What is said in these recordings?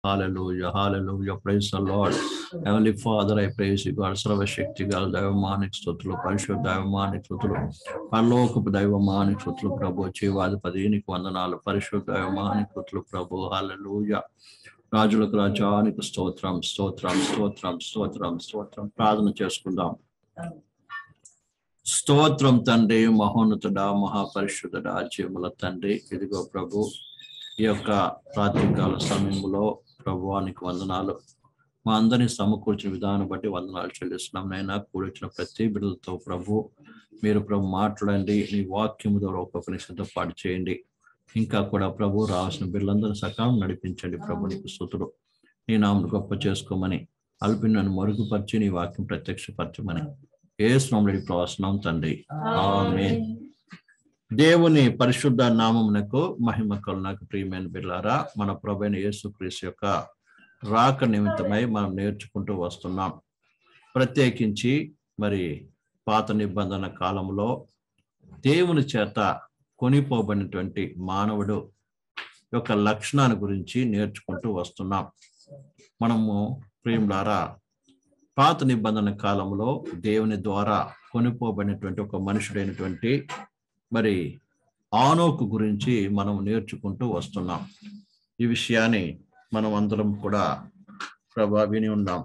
Hallelujah, hallelujah, praise the Lord. Heavenly Father, I praise you, God. సర్వశక్తి గల దైవమానికి స్తుతులు, పరిశుద్ధ దైవమానికి స్తుతులు, పరలోకపు దైవమానికి స్తుతులు ప్రభు, జీవాధిపతి నీకు వందనాలు, పరిశుద్ధ దైవమానికి స్తుతులు ప్రభు. హల్లెలూయా. రాజులకు రాజానికి స్తోత్రం, స్తోత్రం, స్తోత్రం, స్తోత్రం, స్తోత్రం. ప్రార్థన చేసుకుందాం. స్తోత్రం తండ్రి, మహోన్నతుడా, మహాపరిశుద్ధుడా, జీవుల తండ్రి. ఇదిగో ప్రభు, ఈ యొక్క ప్రాతకాల సమయంలో ప్రభువానికి వందనాలు. మా అందరినీ సమకూర్చిన విధానం బట్టి వందనాలు చెల్లిస్తున్నాం. నైనా కూర్చిన ప్రతి బిడ్డలతో ప్రభు మీరు ప్రభు మాట్లాడండి. నీ వాక్యము ద్వారా ఒక్కొక్కరిని సిద్ధపాటు చేయండి. ఇంకా కూడా ప్రభు రావాల్సిన బిడ్డలందరినీ సకాలం నడిపించండి. ప్రభు నీకు స్తుతులు. నీ నామను గొప్ప చేసుకోమని, అల్పిని నన్ను మరుగుపరిచి నీ వాక్యం ప్రత్యక్షపరచమని యేసు నామములో ప్రార్థిస్తున్నాం తండ్రి, ఆమేన్. దేవుని పరిశుద్ధ నామమునకు మహిమ కలుగునకు. ప్రియమైన బిడ్డలారా, మన ప్రభువైన యేసుక్రీస్తు యొక్క రాక నిమిత్తమై మనం నేర్చుకుంటూ వస్తున్నాం. ప్రత్యేకించి మరి పాత నిబంధన కాలంలో దేవుని చేత కొనిపోబడినటువంటి మానవుడు యొక్క లక్షణాన్ని గురించి నేర్చుకుంటూ వస్తున్నాం. మనము ప్రియులారా, పాత నిబంధన కాలంలో దేవుని ద్వారా కొనిపోబడినటువంటి ఒక మనుషుడైనటువంటి మరి ఆనోకు గురించి మనం నేర్చుకుంటూ వస్తున్నాం. ఈ విషయాన్ని మనం అందరం కూడా విని ఉన్నాం.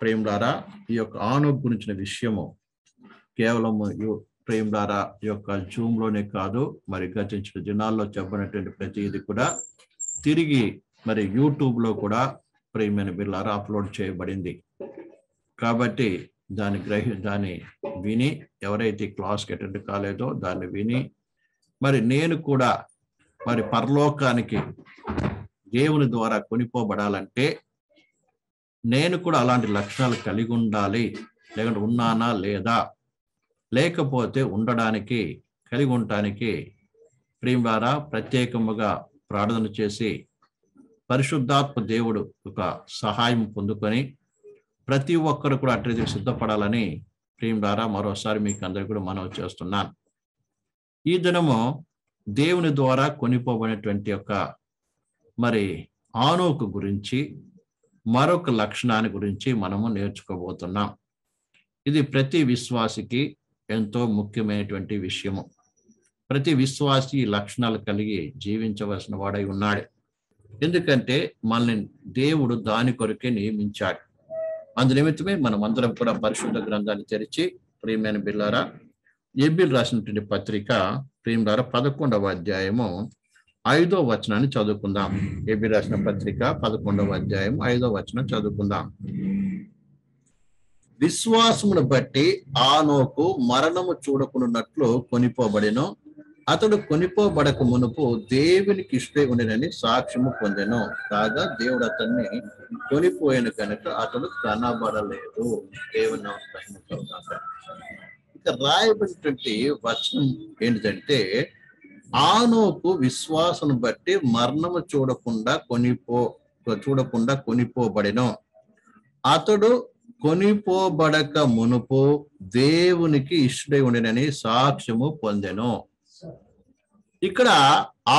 ప్రేమలారా, ఈ యొక్క ఆనోకు గురించిన విషయము కేవలం ప్రేమలారా ఈ యొక్క జూమ్ లోనే కాదు, మరి గతించిన దినాల్లో చెప్పినటువంటి ప్రతిది కూడా తిరిగి మరి యూట్యూబ్ లో కూడా ప్రేమైన బిడ్డలారా అప్లోడ్ చేయబడింది. కాబట్టి దాన్ని విని, ఎవరైతే క్లాస్కి అటెండ్ కాలేదో దాన్ని విని, మరి నేను కూడా మరి పరలోకానికి దేవుని ద్వారా కొనిపోబడాలంటే నేను కూడా అలాంటి లక్షణాలు కలిగి ఉండాలి. లేకుంటే ఉన్నానా లేదా, లేకపోతే ఉండడానికి కలిగి ఉండటానికి ప్రియులారా ప్రత్యేకముగా ప్రార్థన చేసి పరిశుద్ధాత్మ దేవుడు ఒక సహాయం పొందుకొని ప్రతి ఒక్కరు కూడా అట్లా సిద్ధపడాలని ప్రియులారా మరోసారి మీకు అందరికీ కూడా మనవి చేస్తున్నాను. ఈ దినము దేవుని ద్వారా కొనిపోబడినటువంటి యొక్క మరి ఆనోకు గురించి మరొక లక్షణాన్ని గురించి మనము నేర్చుకోబోతున్నాం. ఇది ప్రతి విశ్వాసికి ఎంతో ముఖ్యమైనటువంటి విషయము. ప్రతి విశ్వాసి ఈ లక్షణాలు కలిగి జీవించవలసిన వాడై ఉన్నాడు. ఎందుకంటే మనల్ని దేవుడు దాని కొరకే నియమించాడు. అందు నిమిత్తమే మనం అందరం కూడా పరిశుద్ధ గ్రంథాన్ని తెరిచి ప్రియమైన బిడ్డలారా ఎబ్రిల్ రాసినటువంటి పత్రిక ప్రియములారా 11వ అధ్యాయము 5వ వచనాన్ని చదువుకుందాం. ఎబ్రిల్ రాసిన పత్రిక 11వ అధ్యాయం 5వ వచనం చదువుకుందాం. విశ్వాసమును బట్టి ఆనోకు మరణము చూడకున్నట్లు కొనిపోబడెను. అతడు కొనిపోబడక మునుపు దేవునికి ఇష్టై ఉండేనని సాక్ష్యము పొందెను. కాగా దేవుడు అతన్ని కొనిపోయిన కనుక అతడు కనబడలేదు. దేవుని రాయబడినటువంటి వచనం ఏంటంటే, ఆనోకు విశ్వాసను బట్టి మరణము చూడకుండా కొనిపోబడెను. అతడు కొనిపోబడక మునుపు దేవునికి ఇష్టై ఉండేనని సాక్ష్యము పొందెను. ఇక్కడ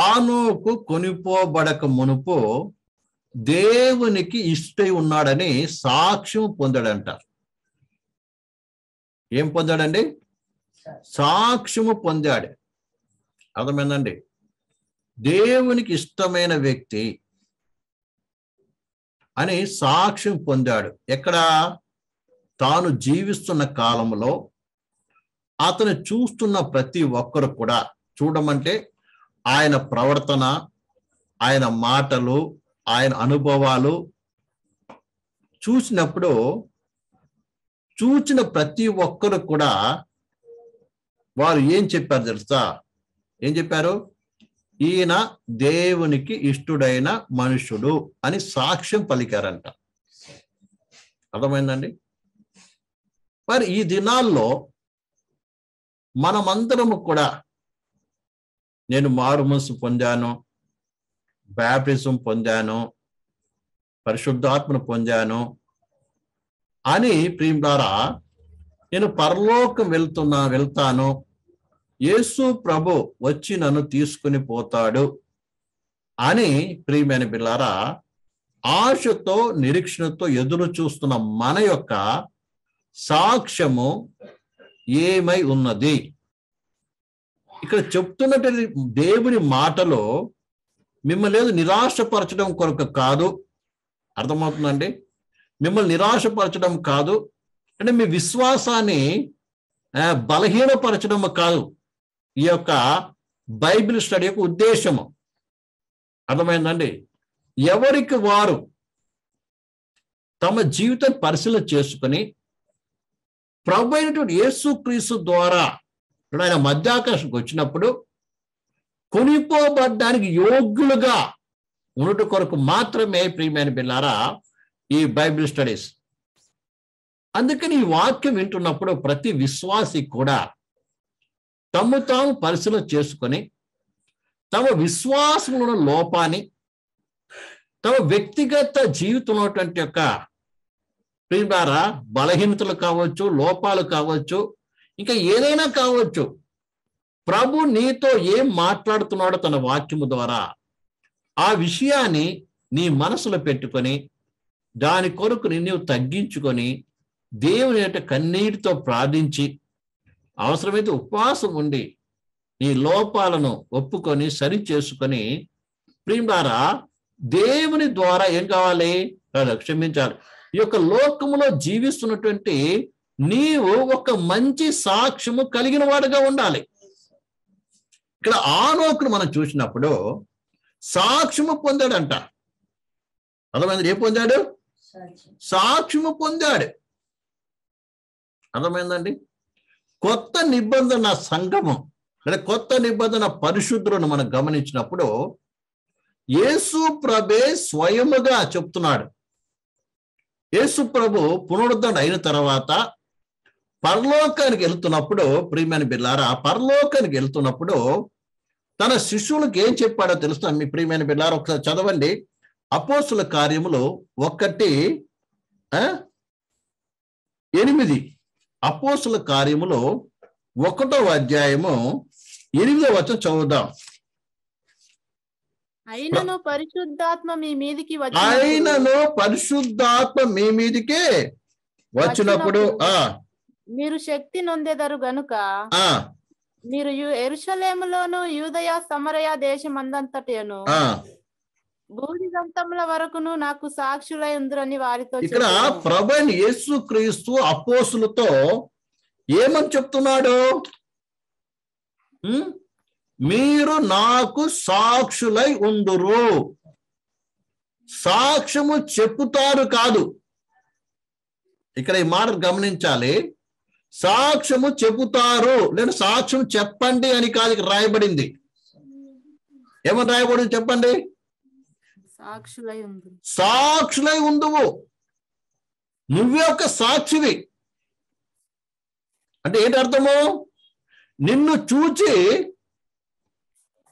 ఆనోకు కొనిపోబడక మునుపు దేవునికి ఇష్టై ఉన్నాడని సాక్ష్యం పొందాడంటారు. ఏం పొందాడండి? సాక్ష్యము పొందాడు. అర్థమైందండి? దేవునికి ఇష్టమైన వ్యక్తి అని సాక్ష్యం పొందాడు. ఎక్కడ? తాను జీవిస్తున్న కాలంలో అతను చూస్తున్న ప్రతి ఒక్కరు కూడా చూడమంటే ఆయన ప్రవర్తన, ఆయన మాటలు, ఆయన అనుభవాలు చూసినప్పుడు చూచిన ప్రతి ఒక్కరు కూడా వారు ఏం చెప్పారు తెలుసా? ఏం చెప్పారు? ఈయన దేవునికి ఇష్టడైన మనుషుడు అని సాక్ష్యం పలికారంట. అర్థమైందండి? మరి ఈ దినాల్లో మనమందరము కూడా నేను మారు మనసు పొందాను, బాప్టిజం పొందాను, పరిశుద్ధాత్మను పొందాను అని ప్రియులారా నేను పరలోకం వెళ్తాను, యేసు ప్రభు వచ్చి నన్ను తీసుకుని పోతాడు అని ప్రియమైన బిడ్డలారా ఆశతో నిరీక్షణతో ఎదురు చూస్తున్న మన యొక్క సాక్ష్యము ఏమై ఉన్నది? ఇక్కడ చెప్తున్నటువంటి దేవుని మాటలో మిమ్మల్ని లేదు నిరాశపరచడం కొరకు కాదు. అర్థమవుతుందండి? మిమ్మల్ని నిరాశపరచడం కాదు, అంటే మీ విశ్వాసాన్ని బలహీనపరచడం కాదు ఈ యొక్క బైబిల్ స్టడీ యొక్క ఉద్దేశము. అర్థమైందండి? ఎవరికి వారు తమ జీవితాన్ని పరిశీలన చేసుకుని ప్రభు అయినటువంటి యేసుక్రీస్తు ద్వారా ఆయన మధ్యాకాశంకి వచ్చినప్పుడు కొనిపోబడ్డానికి యోగ్యులుగా ఉన్నట్టు కొరకు మాత్రమే ప్రియమైన బిడ్డలారా ఈ బైబిల్ స్టడీస్. అందుకని ఈ వాక్యం వింటున్నప్పుడు ప్రతి విశ్వాసి కూడా తమ తాము పరిశీలన చేసుకొని తమ విశ్వాసంలో లోపాన్ని, తమ వ్యక్తిగత జీవితంలో యొక్క ప్రియమైన బలహీనతలు కావచ్చు, లోపాలు కావచ్చు, ఇంకా ఏదైనా కావచ్చు, ప్రభు నీతో ఏం మాట్లాడుతున్నాడో తన వాక్యము ద్వారా ఆ విషయాన్ని నీ మనసులో పెట్టుకొని దాని కొరకు నీవు తగ్గించుకొని దేవుని యొక్క కన్నీటితో ప్రార్థించి అవసరమైతే ఉపవాసం ఉండి ఈ లోపాలను ఒప్పుకొని సరి చేసుకొని ప్రియులారా దేవుని ద్వారా ఏం కావాలి? క్షమించాలి. ఈ యొక్క లోకములో జీవిస్తున్నటువంటి నీవు ఒక మంచి సాక్ష్యము కలిగిన వాడుగా ఉండాలి. ఇక్కడ ఆనోకును మనం చూసినప్పుడు సాక్ష్యము పొందాడంట. అర్థమైంది? ఏం పొందాడు? సాక్ష్యము పొందాడు. అర్థమైందండి? కొత్త నిబంధన సంఘము అంటే కొత్త నిబంధన పరిశుద్ధులను మనం గమనించినప్పుడు యేసు ప్రభే స్వయముగా చెప్తున్నాడు. యేసు ప్రభు పునరుద్ధరణ అయిన తర్వాత పరలోకానికి వెళ్తున్నప్పుడు ప్రియమైన బిడ్డలారా, పరలోకానికి వెళ్తున్నప్పుడు తన శిష్యులకు ఏం చెప్పాడో తెలుస్తా మీ ప్రియమైన బిడ్డలారా, ఒకసారి చదవండి. అపోస్తుల కార్యములు 1:8. అపోస్తుల కార్యములో 1వ అధ్యాయము 8వ వచనం చదువుదాం. అయినను పరిశుద్ధాత్మ మీ మీదికి వచ్చినప్పుడు మీరు శక్తి నొందెదరు గనుక మీరు యెరూషలేములోను యూదయ సమరయ దేశమందంతటను భూదిగంతముల వరకును నాకు సాక్షులై ఉందురని వారితో. ఇక్కడ ప్రభువైన యేసుక్రీస్తు అపోస్తులతో ఏమని చెప్తున్నాడు? మీరు నాకు సాక్షులై ఉందురు. సాక్ష్యము చెప్పుతారు కాదు. ఇక్కడ ఈ మాట గమనించాలి. సాక్ష్యము చెబుతారు లేదా సాక్ష్యం చెప్పండి అని కాదు ఇక్కడ రాయబడింది. ఏమని రాయబడింది చెప్పండి? సాక్షులై ఉందువు. నువ్వే ఒక సాక్షివి. అంటే ఏంటి అర్థము? నిన్ను చూచి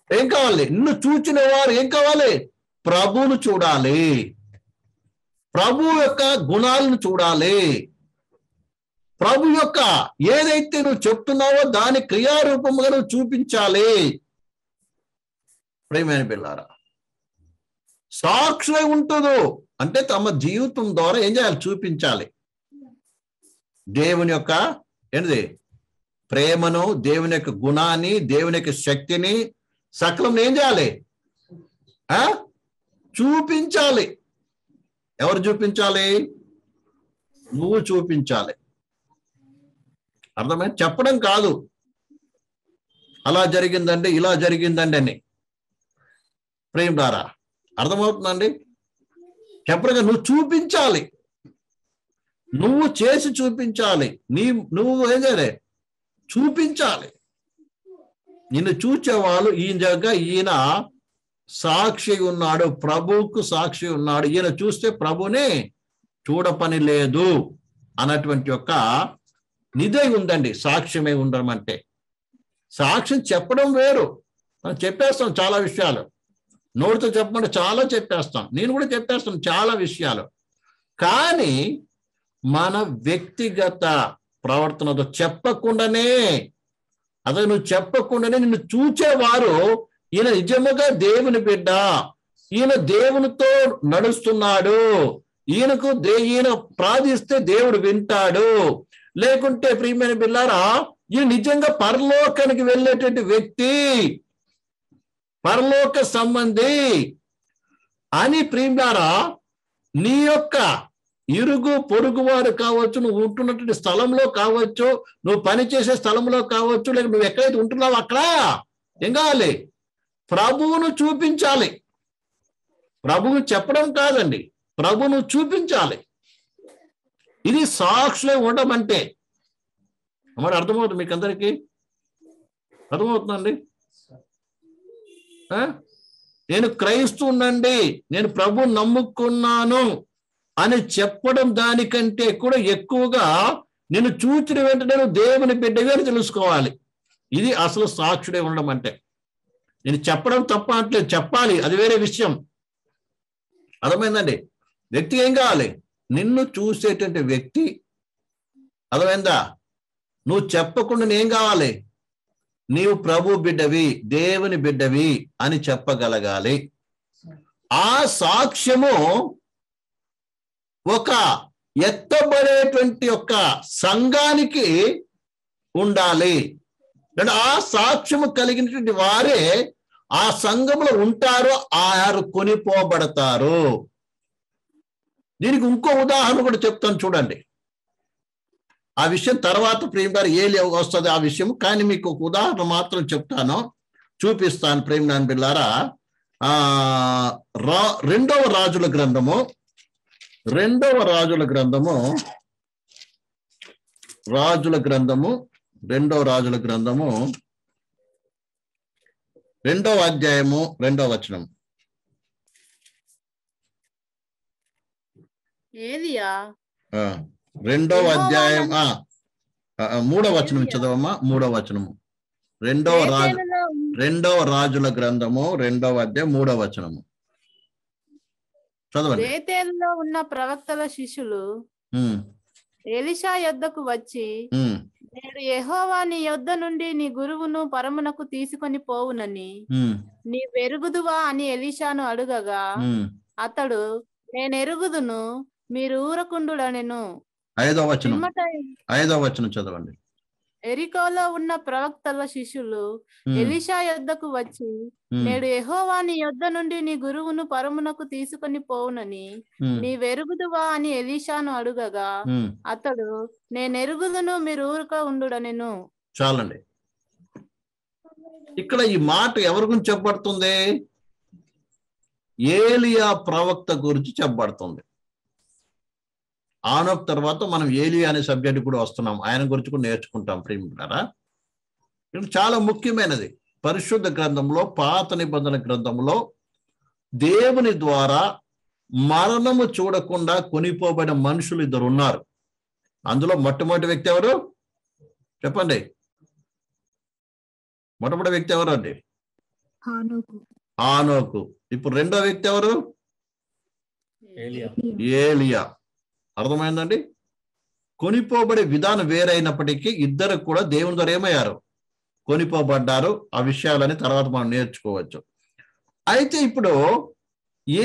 ఏం కావాలి? నిన్ను చూచిన వారు ఏం కావాలి? ప్రభువును చూడాలి, ప్రభు యొక్క గుణాలను చూడాలి, ప్రభు యొక్క ఏదైతే నువ్వు చెప్తున్నావో దాని క్రియారూపముగా నువ్వు చూపించాలి. ప్రియమైన పిల్లారా, సాక్షులై ఉంటుందో అంటే తమ జీవితం ద్వారా ఏం చేయాలి? చూపించాలి. దేవుని యొక్క ఏంటిది? ప్రేమను, దేవుని యొక్క గుణాన్ని, దేవుని యొక్క శక్తిని సకలం ఏం చేయాలి? చూపించాలి. ఎవరు చూపించాలి? నువ్వు చూపించాలి. అర్థమైంది? చెప్పడం కాదు, అలా జరిగిందండి ఇలా జరిగిందండి అని. ప్రేమ ద్వారా అర్థమవుతుందండి? చెప్పడం నువ్వు చూపించాలి, నువ్వు చేసి చూపించాలి. నువ్వు ఏం చేయాలి? చూపించాలి. నిన్ను చూచేవాళ్ళు ఈయన సాక్షి ఉన్నాడు, ప్రభువుకు సాక్షి ఉన్నాడు, ఈయన చూస్తే ప్రభుని చూడపని లేదు అన్నటువంటి యొక్క నిధి ఉందండి. సాక్ష్యమే ఉండడం అంటే సాక్ష్యం చెప్పడం వేరు. మనం చెప్పేస్తాం చాలా విషయాలు, నోటితో చెప్పమంటే చాలా చెప్పేస్తాం, నేను కూడా చెప్పేస్తాను చాలా విషయాలు. కానీ మన వ్యక్తిగత ప్రవర్తనతో చెప్పకుండానే, అదే నువ్వు చెప్పకుండానే నిన్ను చూచేవారు ఈయన నిజముగా దేవుని బిడ్డ, ఈయన దేవునితో నడుస్తున్నాడు, ఈయన ప్రార్థిస్తే దేవుడు వింటాడు, లేకుంటే ప్రియమైన బిడ్డలారా ఈయన నిజంగా పరలోకానికి వెళ్ళేటువంటి వ్యక్తి, పరలోక సంబంధి అని ప్రియులారా నీ యొక్క ఇరుగు పొరుగు వారు కావచ్చు, నువ్వు ఉంటున్నటువంటి స్థలంలో కావచ్చు, నువ్వు పనిచేసే స్థలంలో కావచ్చు, లేక నువ్వు ఎక్కడైతే ఉంటున్నావు అక్కడ ఏం కావాలి? ప్రభువును చూపించాలి. ప్రభువును చెప్పడం కాదండి, ప్రభువును చూపించాలి. ఇది సాక్షులే ఉండడం అంటే. మరి అర్థమవుతుంది మీకు అందరికీ? అర్థమవుతుందండి? నేను క్రైస్తవునండి, నేను ప్రభు నమ్ముకున్నాను అని చెప్పడం దానికంటే కూడా ఎక్కువగా నేను చూచిన వెంటనే నేను దేవుని బిడ్డగా తెలుసుకోవాలి. ఇది అసలు సాక్షుడే ఉండడం అంటే. నేను చెప్పడం తప్ప అంటే చెప్పాలి, అది వేరే విషయం. అర్థమైందండి? వ్యక్తి ఏం కావాలి? నిన్ను చూసేటువంటి వ్యక్తి. అర్థమైందా? నువ్వు చెప్పకుండా ఏం కావాలి? నీవు ప్రభు బిడ్డవి, దేవుని బిడ్డవి అని చెప్పగలగాలి. ఆ సాక్ష్యము ఒక ఎత్తబడేటువంటి ఒక సంఘానికి ఉండాలి. అంటే ఆ సాక్ష్యము కలిగినటువంటి వారే ఆ సంఘంలో ఉంటారు, ఆరు కొనిపోబడతారు. దీనికి ఇంకో ఉదాహరణ కూడా చెప్తాను చూడండి. ఆ విషయం తర్వాత ప్రేమ ఏలి వస్తుంది ఆ విషయం, కానీ మీకు ఒక ఉదాహరణ మాత్రం చెప్తాను, చూపిస్తాను ప్రేమ బిళ్ళారా. రెండవ రాజుల గ్రంథము 2వ అధ్యాయము 2వ వచనం. ఏలియా 2వ అధ్యాయం 3వ వచనం చదవమ్మా. 3వ వచనము 2వ రాజుల గ్రంథము 2వ అధ్యాయం 3వ వచనము చదవండి. బేతేలులో ఉన్న ప్రవక్తల శిష్యులు ఎలీషా యొద్దకు వచ్చి, నేడు యెహోవా నీ యొద్ద నుండి నీ గురువును పరమునకు తీసుకొని పోవునని నీ వెరుగుదువా అని ఎలీషాను అడుగగా, అతడు నేనెరుగుదును, మీరు ఊరకుండుడనెను. 5వ వచనం చదవండి. ఎరికోలో ఉన్న ప్రవక్తల శిష్యులు ఎలీషా యొద్దకు వచ్చి, నేడు యెహోవా నీ యొద్ద నుండి నీ గురువును పరమునకు తీసుకొని పోవునని నీ వెరుగుదువా అని ఎలీషాను అడుగగా, అతడు నేనెరుగుదును, మీరు ఊరక ఉండుడనెను. చాలండి. ఇక్కడ ఈ మాట ఎవరి గురించి చెప్పబడుతుంది? ఏలియా ప్రవక్త గురించి చెప్పబడుతుంది. ఆనోక్ తర్వాత మనం ఏలియా అనే సబ్జెక్ట్ కూడా వస్తున్నాం, ఆయన గురించి కూడా నేర్చుకుంటాం ప్రేమికులారా. ఇది చాలా ముఖ్యమైనది. పరిశుద్ధ గ్రంథంలో, పాత నిబంధన గ్రంథంలో దేవుని ద్వారా మరణము చూడకుండా కొనిపోబడిన మనుషులు 2 ఉన్నారు. అందులో మొట్టమొదటి వ్యక్తి ఎవరు చెప్పండి? మొట్టమొదటి వ్యక్తి ఎవరు అండి? ఆనోకు. ఇప్పుడు రెండో వ్యక్తి ఎవరు? ఏలియా. అర్థమైందండి? కొనిపోబడే విధానం వేరైనప్పటికీ ఇద్దరు కూడా దేవుని ద్వారా ఏమయ్యారు? కొనిపోబడ్డారు. ఆ విషయాలని తర్వాత మనం నేర్చుకోవచ్చు. అయితే ఇప్పుడు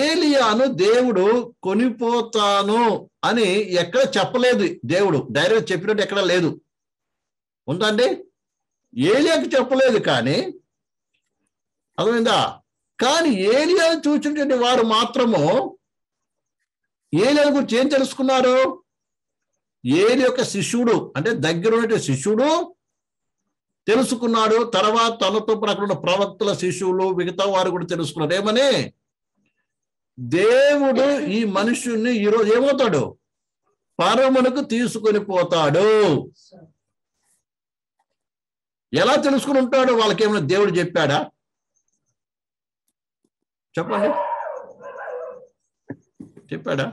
ఏలియాను దేవుడు కొనిపోతాను అని ఎక్కడ చెప్పలేదు. దేవుడు డైరెక్ట్ చెప్పినట్టు ఎక్కడ లేదు. ఉందండి? ఏలియాకి చెప్పలేదు, కానీ అర్థమైందా? కానీ ఏలియాను చూసినటువంటి వారు మాత్రము ఏలియా గురించి ఏం తెలుసుకున్నారు? ఏలి యొక్క శిష్యుడు, అంటే దగ్గర ఉన్న శిష్యుడు తెలుసుకున్నాడు. తర్వాత తనతో అక్కడ ఉన్న ప్రవక్తల శిష్యులు మిగతా వారు కూడా తెలుసుకున్నారు. ఏమని? దేవుడు ఈ మనుషుల్ని ఈరోజు ఏమవుతాడు? పరమునకు తీసుకొని పోతాడు. ఎలా తెలుసుకుని ఉంటాడు? వాళ్ళకి ఏమైనా దేవుడు చెప్పాడా? చెప్పండి, చెప్పాడా?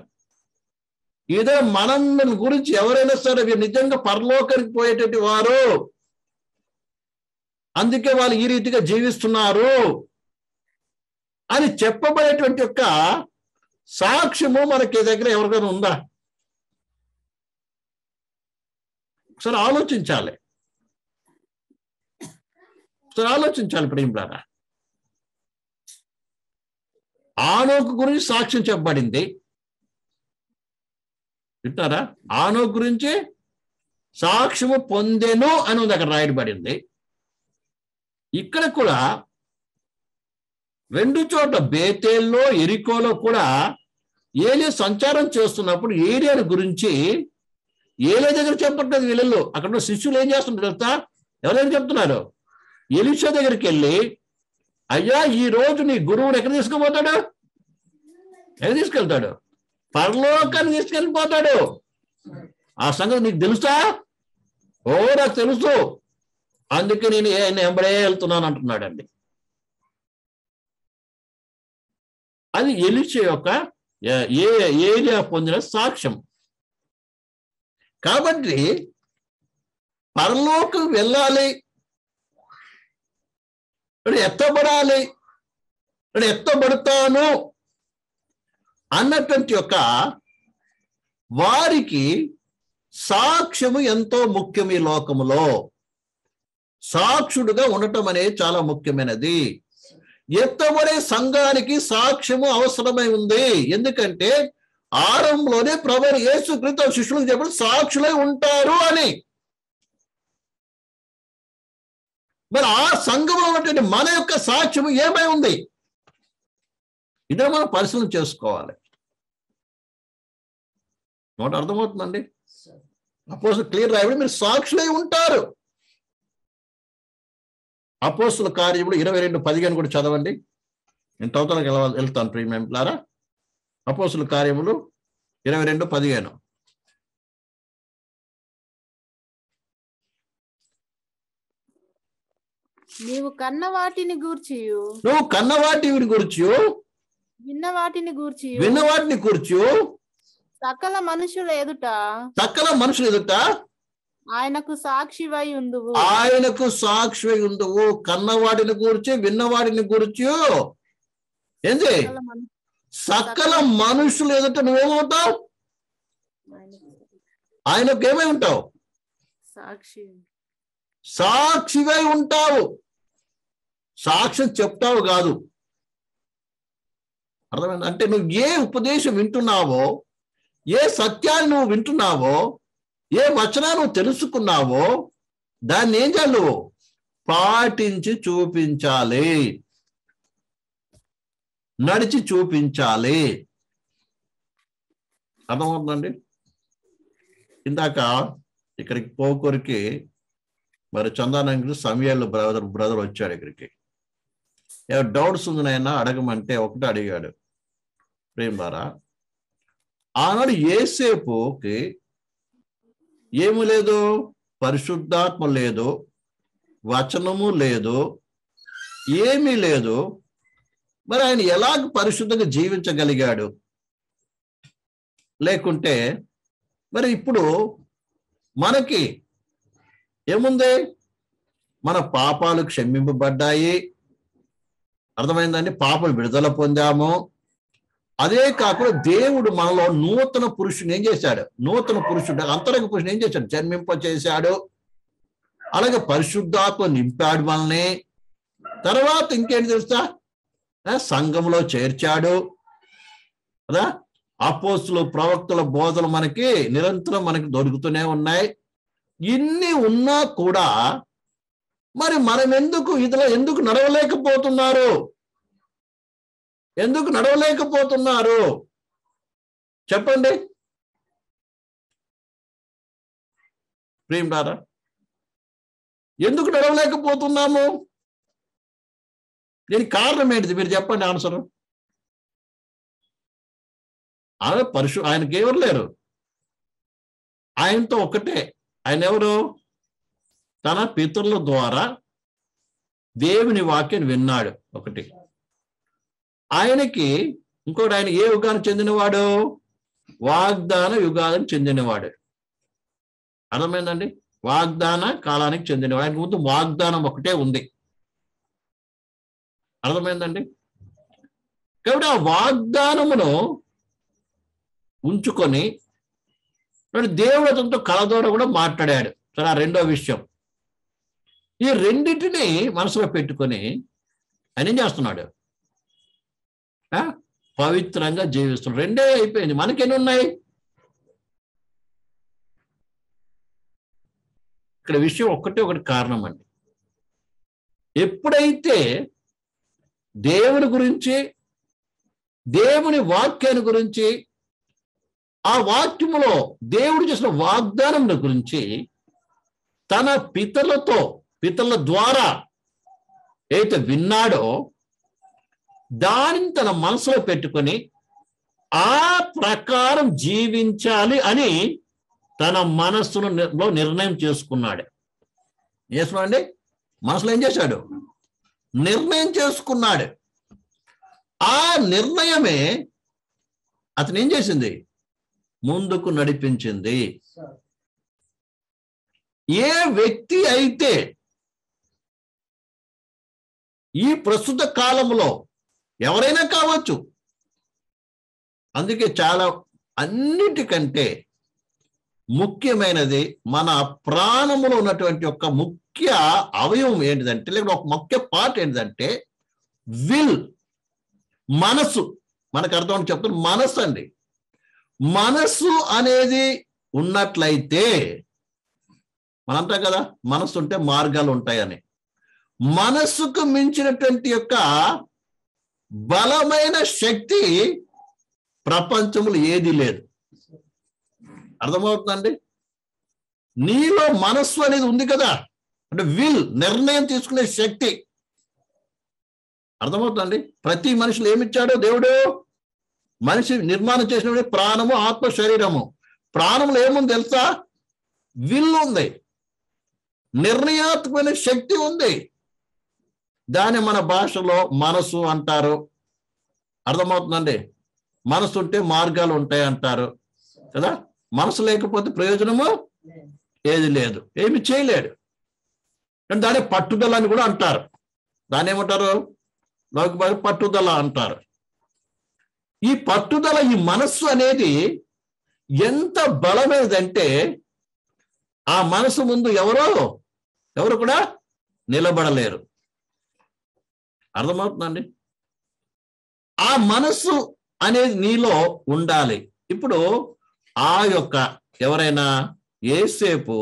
ఇదే మనం గురించి ఎవరైనా సరే వీరు నిజంగా పరలోకానికి పోయేటటువంటి వారు, అందుకే వాళ్ళు ఈ రీతిగా జీవిస్తున్నారు అని చెప్పబడేటువంటి యొక్క సాక్ష్యము మనకి దగ్గర ఎవరికైనా ఉందా? ఒకసారి ఆలోచించాలి. ఇప్పుడు ఏం రాదా? ఆనోకు గురించి సాక్ష్యం చెప్పబడింది. వింటారా? ఆనోకు గురించి సాక్ష్యము పొందెను అని ఉంది, అక్కడ రాయబడింది. ఇక్కడ కూడా 2 చోట్ల బేతేల్లో ఎరికోలో కూడా ఏలియా సంచారం చేస్తున్నప్పుడు ఏలియాను గురించి ఏలియా దగ్గర చెప్పట్లేదు వీళ్ళు. అక్కడ శిష్యులు ఏం చేస్తున్నారు తెలుసా? ఎవరైనా చెప్తున్నారు? ఎలీషా దగ్గరికి వెళ్ళి, అయ్యా ఈ రోజు నీ గురువుని ఎక్కడ తీసుకుపోతాడు? ఎక్కడ తీసుకెళ్తాడు? పరలోకాన్ని తీసుకెళ్ళిపోతాడు. ఆ సంగతి నీకు తెలుసా? ఓ నాకు తెలుసు, అందుకే నేను ఎంబడే వెళ్తున్నాను అంటున్నాడండి. అది ఎలీషా యొక్క ఏలియా పొందిన సాక్ష్యం. కాబట్టి పరలోకం వెళ్ళాలి, ఎత్తబడాలి, ఎత్తబడతాను అన్నటువంటి యొక్క వారికి సాక్ష్యము ఎంతో ముఖ్యం. ఈ లోకములో సాక్షుడుగా ఉండటం అనేది చాలా ముఖ్యమైనది. ఎత్తబడే సంఘానికి సాక్ష్యము అవసరమై ఉంది. ఎందుకంటే ఆరంభంలోనే ప్రభువైన యేసుక్రీస్తు శిష్యులకు చెప్పిన సాక్షులై ఉంటారు అని. మరి ఆ సంఘంలో ఉన్నటువంటి మన యొక్క సాక్ష్యము ఏమై ఉంది? ఇదే మనం పరిశీలన చేసుకోవాలి. నోట్ అర్థమవుతుందండి? అపోస్తలుల క్లియర్ రాయబడి మీరు సాక్షులై ఉంటారు. అపోస్తలుల కార్యములు 22:15 కూడా చదవండి. నేను తొందరగా వెళ్తాను ప్రియమిత్రులారా. అపోస్తలుల కార్యములు 22:15. నీవు కన్న వాటిని గూర్చియు, నువ్వు కన్న వాటిని గురించి, విన్న వాటిని గూర్చియు, విన్న వాటిని కూర్చు, సకల మనుషుల ఎదుట ఆయనకు సాక్షివై ఉందువు. ఆయనకు సాక్షివై ఉందువు. కన్నవాటిని కూర్చి, విన్నవాటిని కూర్చు, ఏంది? సకల మనుషులు ఎదుట నువ్వేమవుతావు? ఆయనకు ఏమై ఉంటావు? సాక్షివై ఉంటావు. సాక్ష్యం చెప్తావు కాదు. అర్థమైంది? అంటే నువ్వు ఏ ఉపదేశం వింటున్నావో, ఏ సత్యాన్ని నువ్వు వింటున్నావో, ఏ వచనాన్ని నువ్వు తెలుసుకున్నావో దాన్ని ఏం చేయాలి? నువ్వు పాటించి చూపించాలి, నడిచి చూపించాలి. అర్థమవుతుందండి? ఇందాక ఇక్కడికి పోకూరికి మరి చందానంకి సమయాలు బ్రదర్ వచ్చాడు ఇక్కడికి. ఏదో డౌట్స్ ఉంది నాయన అడగమంటే ఒకటి అడిగాడు. ప్రేమ ద్వారా ఆనాడు యేసేపుకి ఏమి లేదు, పరిశుద్ధాత్మ లేదు, వచనము లేదు, ఏమీ లేదు. మరి ఆయన ఎలాగ పరిశుద్ధంగా జీవించగలిగాడు? లేకుంటే మరి ఇప్పుడు మనకి ఏముంది? మన పాపాలు క్షమింపబడ్డాయి. అర్థమైందండి? పాపాలు విడుదల పొందాము. అదే కాకుండా దేవుడు మనలో నూతన పురుషుని ఏం చేశాడు? నూతన పురుషుడు, అంతరంగ పురుషుని ఏం చేశాడు? జన్మింప చేశాడు. అలాగే పరిశుద్ధాత్మ నింపాడు మనల్ని. తర్వాత ఇంకేంటి తెలుసా? సంఘంలో చేర్చాడు కదా. అపోస్తులు, ప్రవక్తల బోధలు మనకి నిరంతరం మనకి దొరుకుతూనే ఉన్నాయి. ఇన్ని ఉన్నా కూడా మరి మనం ఎందుకు నడవలేకపోతున్నారు? ఎందుకు నడవలేకపోతున్నారు చెప్పండి ప్రియులారా? ఎందుకు నడవలేకపోతున్నాము? దీనికి కారణం ఏంటిది? మీరు చెప్పండి ఆన్సర్. ఆయనకి ఎవరు లేరు, ఆయనతో ఒకటే. ఆయన ఎవరు? తన పితరుల ద్వారా దేవుని వాక్యాన్ని విన్నాడు ఒకటి. ఆయనకి ఇంకోటి, ఆయన ఏ యుగానికి చెందినవాడు? వాగ్దాన యుగానికి చెందినవాడు. అర్థమైందండి? వాగ్దాన కాలానికి చెందినవాడు. ఆయనకు ముందు వాగ్దానం ఒకటే ఉంది. అర్థమైందండి? కాబట్టి ఆ వాగ్దానమును ఉంచుకొని దేవుడు అతనితో కళ ద్వారా కూడా మాట్లాడాడు. సరే, ఆ రెండో విషయం. ఈ రెండింటిని మనసులో పెట్టుకొని ఆయన ఏం చేస్తున్నాడు? పవిత్రంగా జీవిస్తున్నాం. రెండే అయిపోయింది. మనకెన్ని ఉన్నాయి? ఇక్కడ విషయం ఒకటి కారణం అండి. ఎప్పుడైతే దేవుని గురించి, దేవుని వాక్యాన్ని గురించి, ఆ వాక్యములో దేవుడు చేసిన వాగ్దానం గురించి తన పితరుల ద్వారా ఏదైతే విన్నాడో దానిని తన మనసులో పెట్టుకొని ఆ ప్రకారం జీవించాలి అని తన మనస్సులో నిర్ణయం చేసుకున్నాడు. చేస్తున్నాడండి, మనసులో ఏం చేశాడు? నిర్ణయం చేసుకున్నాడు. ఆ నిర్ణయమే అతను ఏం చేసింది? ముందుకు నడిపించింది. ఏ వ్యక్తి అయితే ఈ ప్రస్తుత కాలంలో ఎవరైనా కావచ్చు, అందుకే చాలా అన్నిటికంటే ముఖ్యమైనది మన ప్రాణములో ఉన్నటువంటి ఒక ముఖ్య అవయవం ఏంటిదంటే, లేకపోతే ఒక ముఖ్య పార్ట్ ఏంటిదంటే విల్, మనసు. మనకు అర్థం చెప్తాను, మనసు అండి. మనసు అనేది ఉన్నట్లయితే, మనంటాం కదా మనసు ఉంటే మార్గాలు ఉంటాయని. మనస్సుకు మించినటువంటి యొక్క బలమైన శక్తి ప్రపంచంలో ఏది లేదు. అర్థమవుతుందండి? నీలో మనస్సు అనేది ఉంది కదా, అంటే విల్, నిర్ణయం తీసుకునే శక్తి. అర్థమవుతుందండి? ప్రతి మనిషిలో ఏమిచ్చాడో దేవుడు? మనిషి నిర్మాణం చేసినప్పుడు ప్రాణము, ఆత్మ, శరీరము. ప్రాణంలో ఏముంది తెలుసా? విల్ ఉంది, నిర్ణయాత్మకమైన శక్తి ఉంది. దాన్ని మన భాషలో మనసు అంటారు. అర్థమవుతుందండి? మనసు ఉంటే మార్గాలు ఉంటాయి అంటారు కదా. మనసు లేకపోతే ప్రయోజనము ఏది లేదు, ఏమి చేయలేడు. దాన్ని పట్టుదల అని కూడా అంటారు. దాన్ని ఏమంటారు? లౌకిక పట్టుదల అంటారు. ఈ పట్టుదల, ఈ మనస్సు అనేది ఎంత బలమైనదంటే ఆ మనసు ముందు ఎవరు కూడా నిలబడలేరు. అర్థమవుతుందండి? ఆ మనస్సు అనేది నీలో ఉండాలి. ఇప్పుడు ఆ యొక్క ఎవరైనా యేసేపు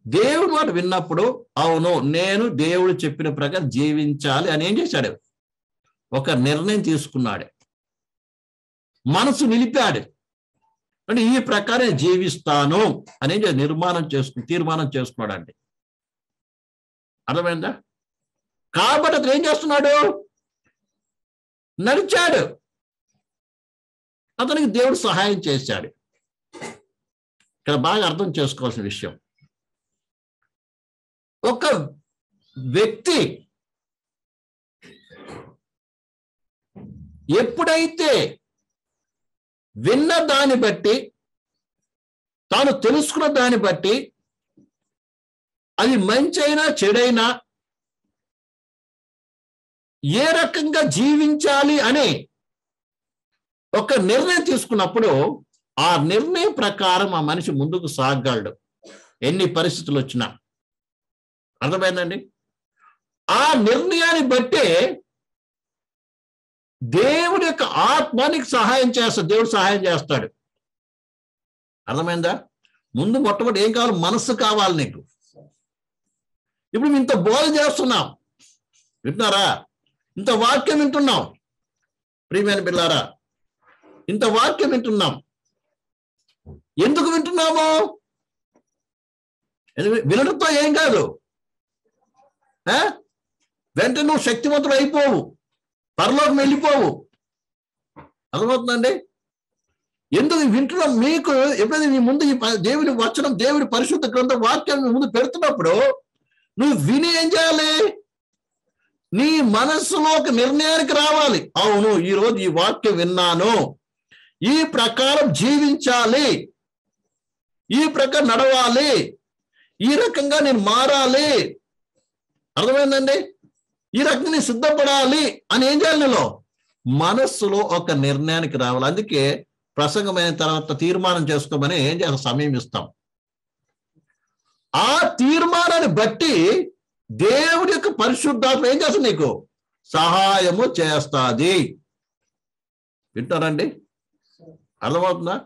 దేవుడు మాట విన్నప్పుడు, అవును నేను దేవుడు చెప్పిన ప్రకారం జీవించాలి అని ఏం చేశాడు? ఒక నిర్ణయం తీసుకున్నాడు, మనసు నిలిపాడు. అంటే ఈ ప్రకారం జీవిస్తాను అని తీర్మానం చేసుకున్నాడండి. అర్థమైందా? కాబట్టి అతను ఏం చేస్తున్నాడు? నడిచాడు. అతనికి దేవుడు సహాయం చేశాడు. ఇక్కడ బాగా అర్థం చేసుకోవాల్సిన విషయం, ఒక వ్యక్తి ఎప్పుడైతే విన్న దాన్ని బట్టి, తాను తెలుసుకున్న దాన్ని బట్టి, అది మంచైనా చెడైనా ఏ రకంగా జీవించాలి అని ఒక నిర్ణయం తీసుకున్నప్పుడు ఆ నిర్ణయం ప్రకారం ఆ మనిషి ముందుకు సాగగలడు, ఎన్ని పరిస్థితులు వచ్చినా. అర్థమైందండి? ఆ నిర్ణయాన్ని బట్టే దేవుడి యొక్క ఆత్మానికి సహాయం చేస్తాడు, దేవుడు సహాయం చేస్తాడు. అర్థమైందా? ముందు మొట్టమొదటి ఏం కావాలి? మనస్సు కావాలి నీకు. ఇప్పుడు ఇంత బోధ చేస్తున్నాం, వింటున్నారా? ఇంత వాక్యం వింటున్నాం ప్రియమైన పిల్లారా, ఇంత వాక్యం వింటున్నాం. ఎందుకు వింటున్నాము? వినడంతో ఏం కాదు, వెంటనే నువ్వు శక్తివంతుడు అయిపోవు, పరలోకం వెళ్ళిపోవు. అర్థమవుతుందండి? ఎందుకు వింటున్నాం? మీకు ఎప్పుడైతే నీ ముందు దేవుని వచనం, దేవుడి పరిశుద్ధ గ్రంథ వాక్యాన్ని ముందు పెడుతున్నప్పుడు నువ్వు విని ఏం చేయాలి? నీ మనస్సులో ఒక నిర్ణయానికి రావాలి. అవును, ఈరోజు ఈ వాక్యం విన్నాను, ఈ ప్రకారం జీవించాలి, ఈ ప్రకారం నడవాలి, ఈ రకంగా నేను మారాలి. అర్థమైందండి? ఈ రకంగా నేను సిద్ధపడాలి అని ఏం చేయాలి? నీలో మనస్సులో ఒక నిర్ణయానికి రావాలి. అందుకే ప్రసంగమైన తర్వాత తీర్మానం చేసుకోమని ఏం చేయాలి? సమయం ఇస్తాం. ఆ తీర్మానాన్ని బట్టి దేవుడి యొక్క పరిశుద్ధాత్మ ఏం చేస్తుంది? నీకు సహాయము చేస్తాది. వింటారండి? అర్థమవుతుందా?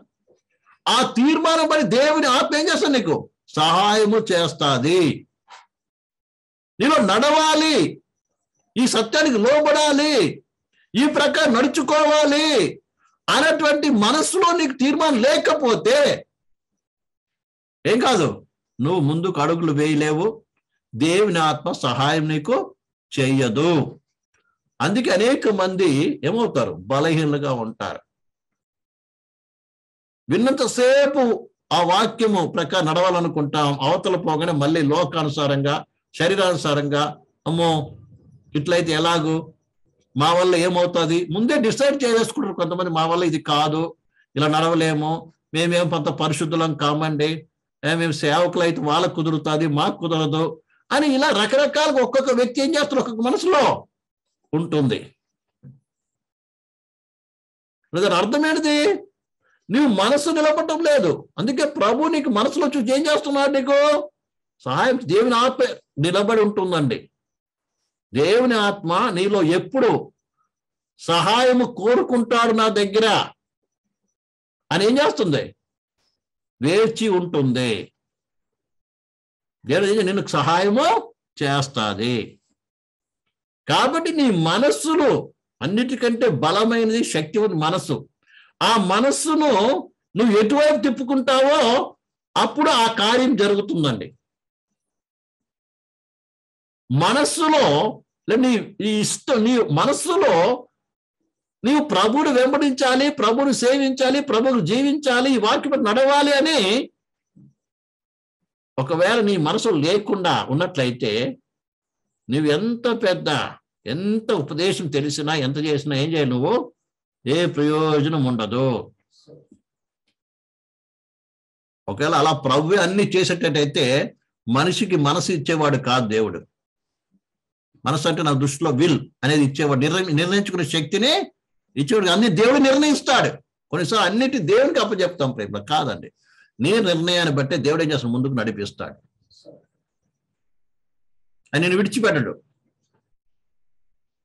ఆ తీర్మానం పడి దేవుని ఆత్మ ఏం చేస్తాడు? నీకు సహాయము చేస్తుంది. నీలో నడవాలి, ఈ సత్యానికి లోబడాలి, ఈ ప్రకారం నడుచుకోవాలి అనేటువంటి మనస్సులో నీకు తీర్మానం లేకపోతే ఏం కాదు, నువ్వు ముందుకు అడుగులు వేయలేవు, దేవుని ఆత్మ సహాయం నీకు చెయ్యదు. అందుకే అనేక మంది ఏమవుతారు? బలహీనలుగా ఉంటారు. విన్నంతసేపు ఆ వాక్యము ప్రకారం నడవాలనుకుంటాం, అవతల పోగానే మళ్ళీ లోకానుసారంగా, శరీరానుసారంగా, అమ్మో ఇట్లయితే ఎలాగూ, మా వల్ల ఏమవుతుంది, ముందే డిసైడ్ చేసుకుంటారు కొంతమంది. మా వల్ల ఇది కాదు, ఇలా నడవలేము, మేమేం కొంత పరిశుద్ధులం కామండి, మేము సేవకులు అయితే వాళ్ళకు కుదురుతుంది, మాకు కుదరదు అని ఇలా రకరకాలుగా ఒక్కొక్క వ్యక్తి ఏం చేస్తారు, ఒక్కొక్క మనసులో ఉంటుంది. దాని అర్థం ఏంటిది? నీవు మనసు నిలబడటం లేదు. అందుకే ప్రభు నీకు మనసులో చూసి ఏం చేస్తున్నాడు? నీకు సహాయం. దేవుని ఆత్మ నిలబడి ఉంటుందండి. దేవుని ఆత్మ నీలో ఎప్పుడు సహాయము కోరుకుంటాడు నా దగ్గర అని ఏం చేస్తుంది? వేచి ఉంటుంది. దేవుడు నిన్ను సహాయము చేస్తుంది. కాబట్టి నీ మనస్సులో అన్నిటికంటే బలమైనది, శక్తివంత మనస్సు. ఆ మనస్సును నువ్వు ఎటువైపు తిప్పుకుంటావో అప్పుడు ఆ కార్యం జరుగుతుందండి. మనస్సులో నీ మనస్సులో నీవు ప్రభువుని వెంబడించాలి, ప్రభువుని సేవించాలి, ప్రభువుని జీవించాలి, ఈ వాక్యం నడవాలి అని ఒకవేళ నీ మనసు లేకుండా ఉన్నట్లయితే నువ్వు ఎంత ఉపదేశం తెలిసినా, ఎంత చేసినా ఏం చేయాలి? నువ్వు ఏ ప్రయోజనం ఉండదు. ఒకవేళ అలా ప్రభువే అన్ని చేసేటట్టయితే మనిషికి మనసు ఇచ్చేవాడు కాదు దేవుడు. మనసు అంటే నా దృష్టిలో విల్ అనేది ఇచ్చేవాడు, నిర్ణయించుకునే శక్తిని ఇచ్చేవాడు. అన్ని దేవుడు నిర్ణయిస్తాడు. కొన్నిసార్లు అన్నిటి దేవునికి అప్పచెప్తాం ప్రేమ కాదండి. నీ నిర్ణయాన్ని బట్టే దేవుడు ఏం చేస్తాడు? ముందుకు నడిపిస్తాడు. అని నేను విడిచిపెట్టడు.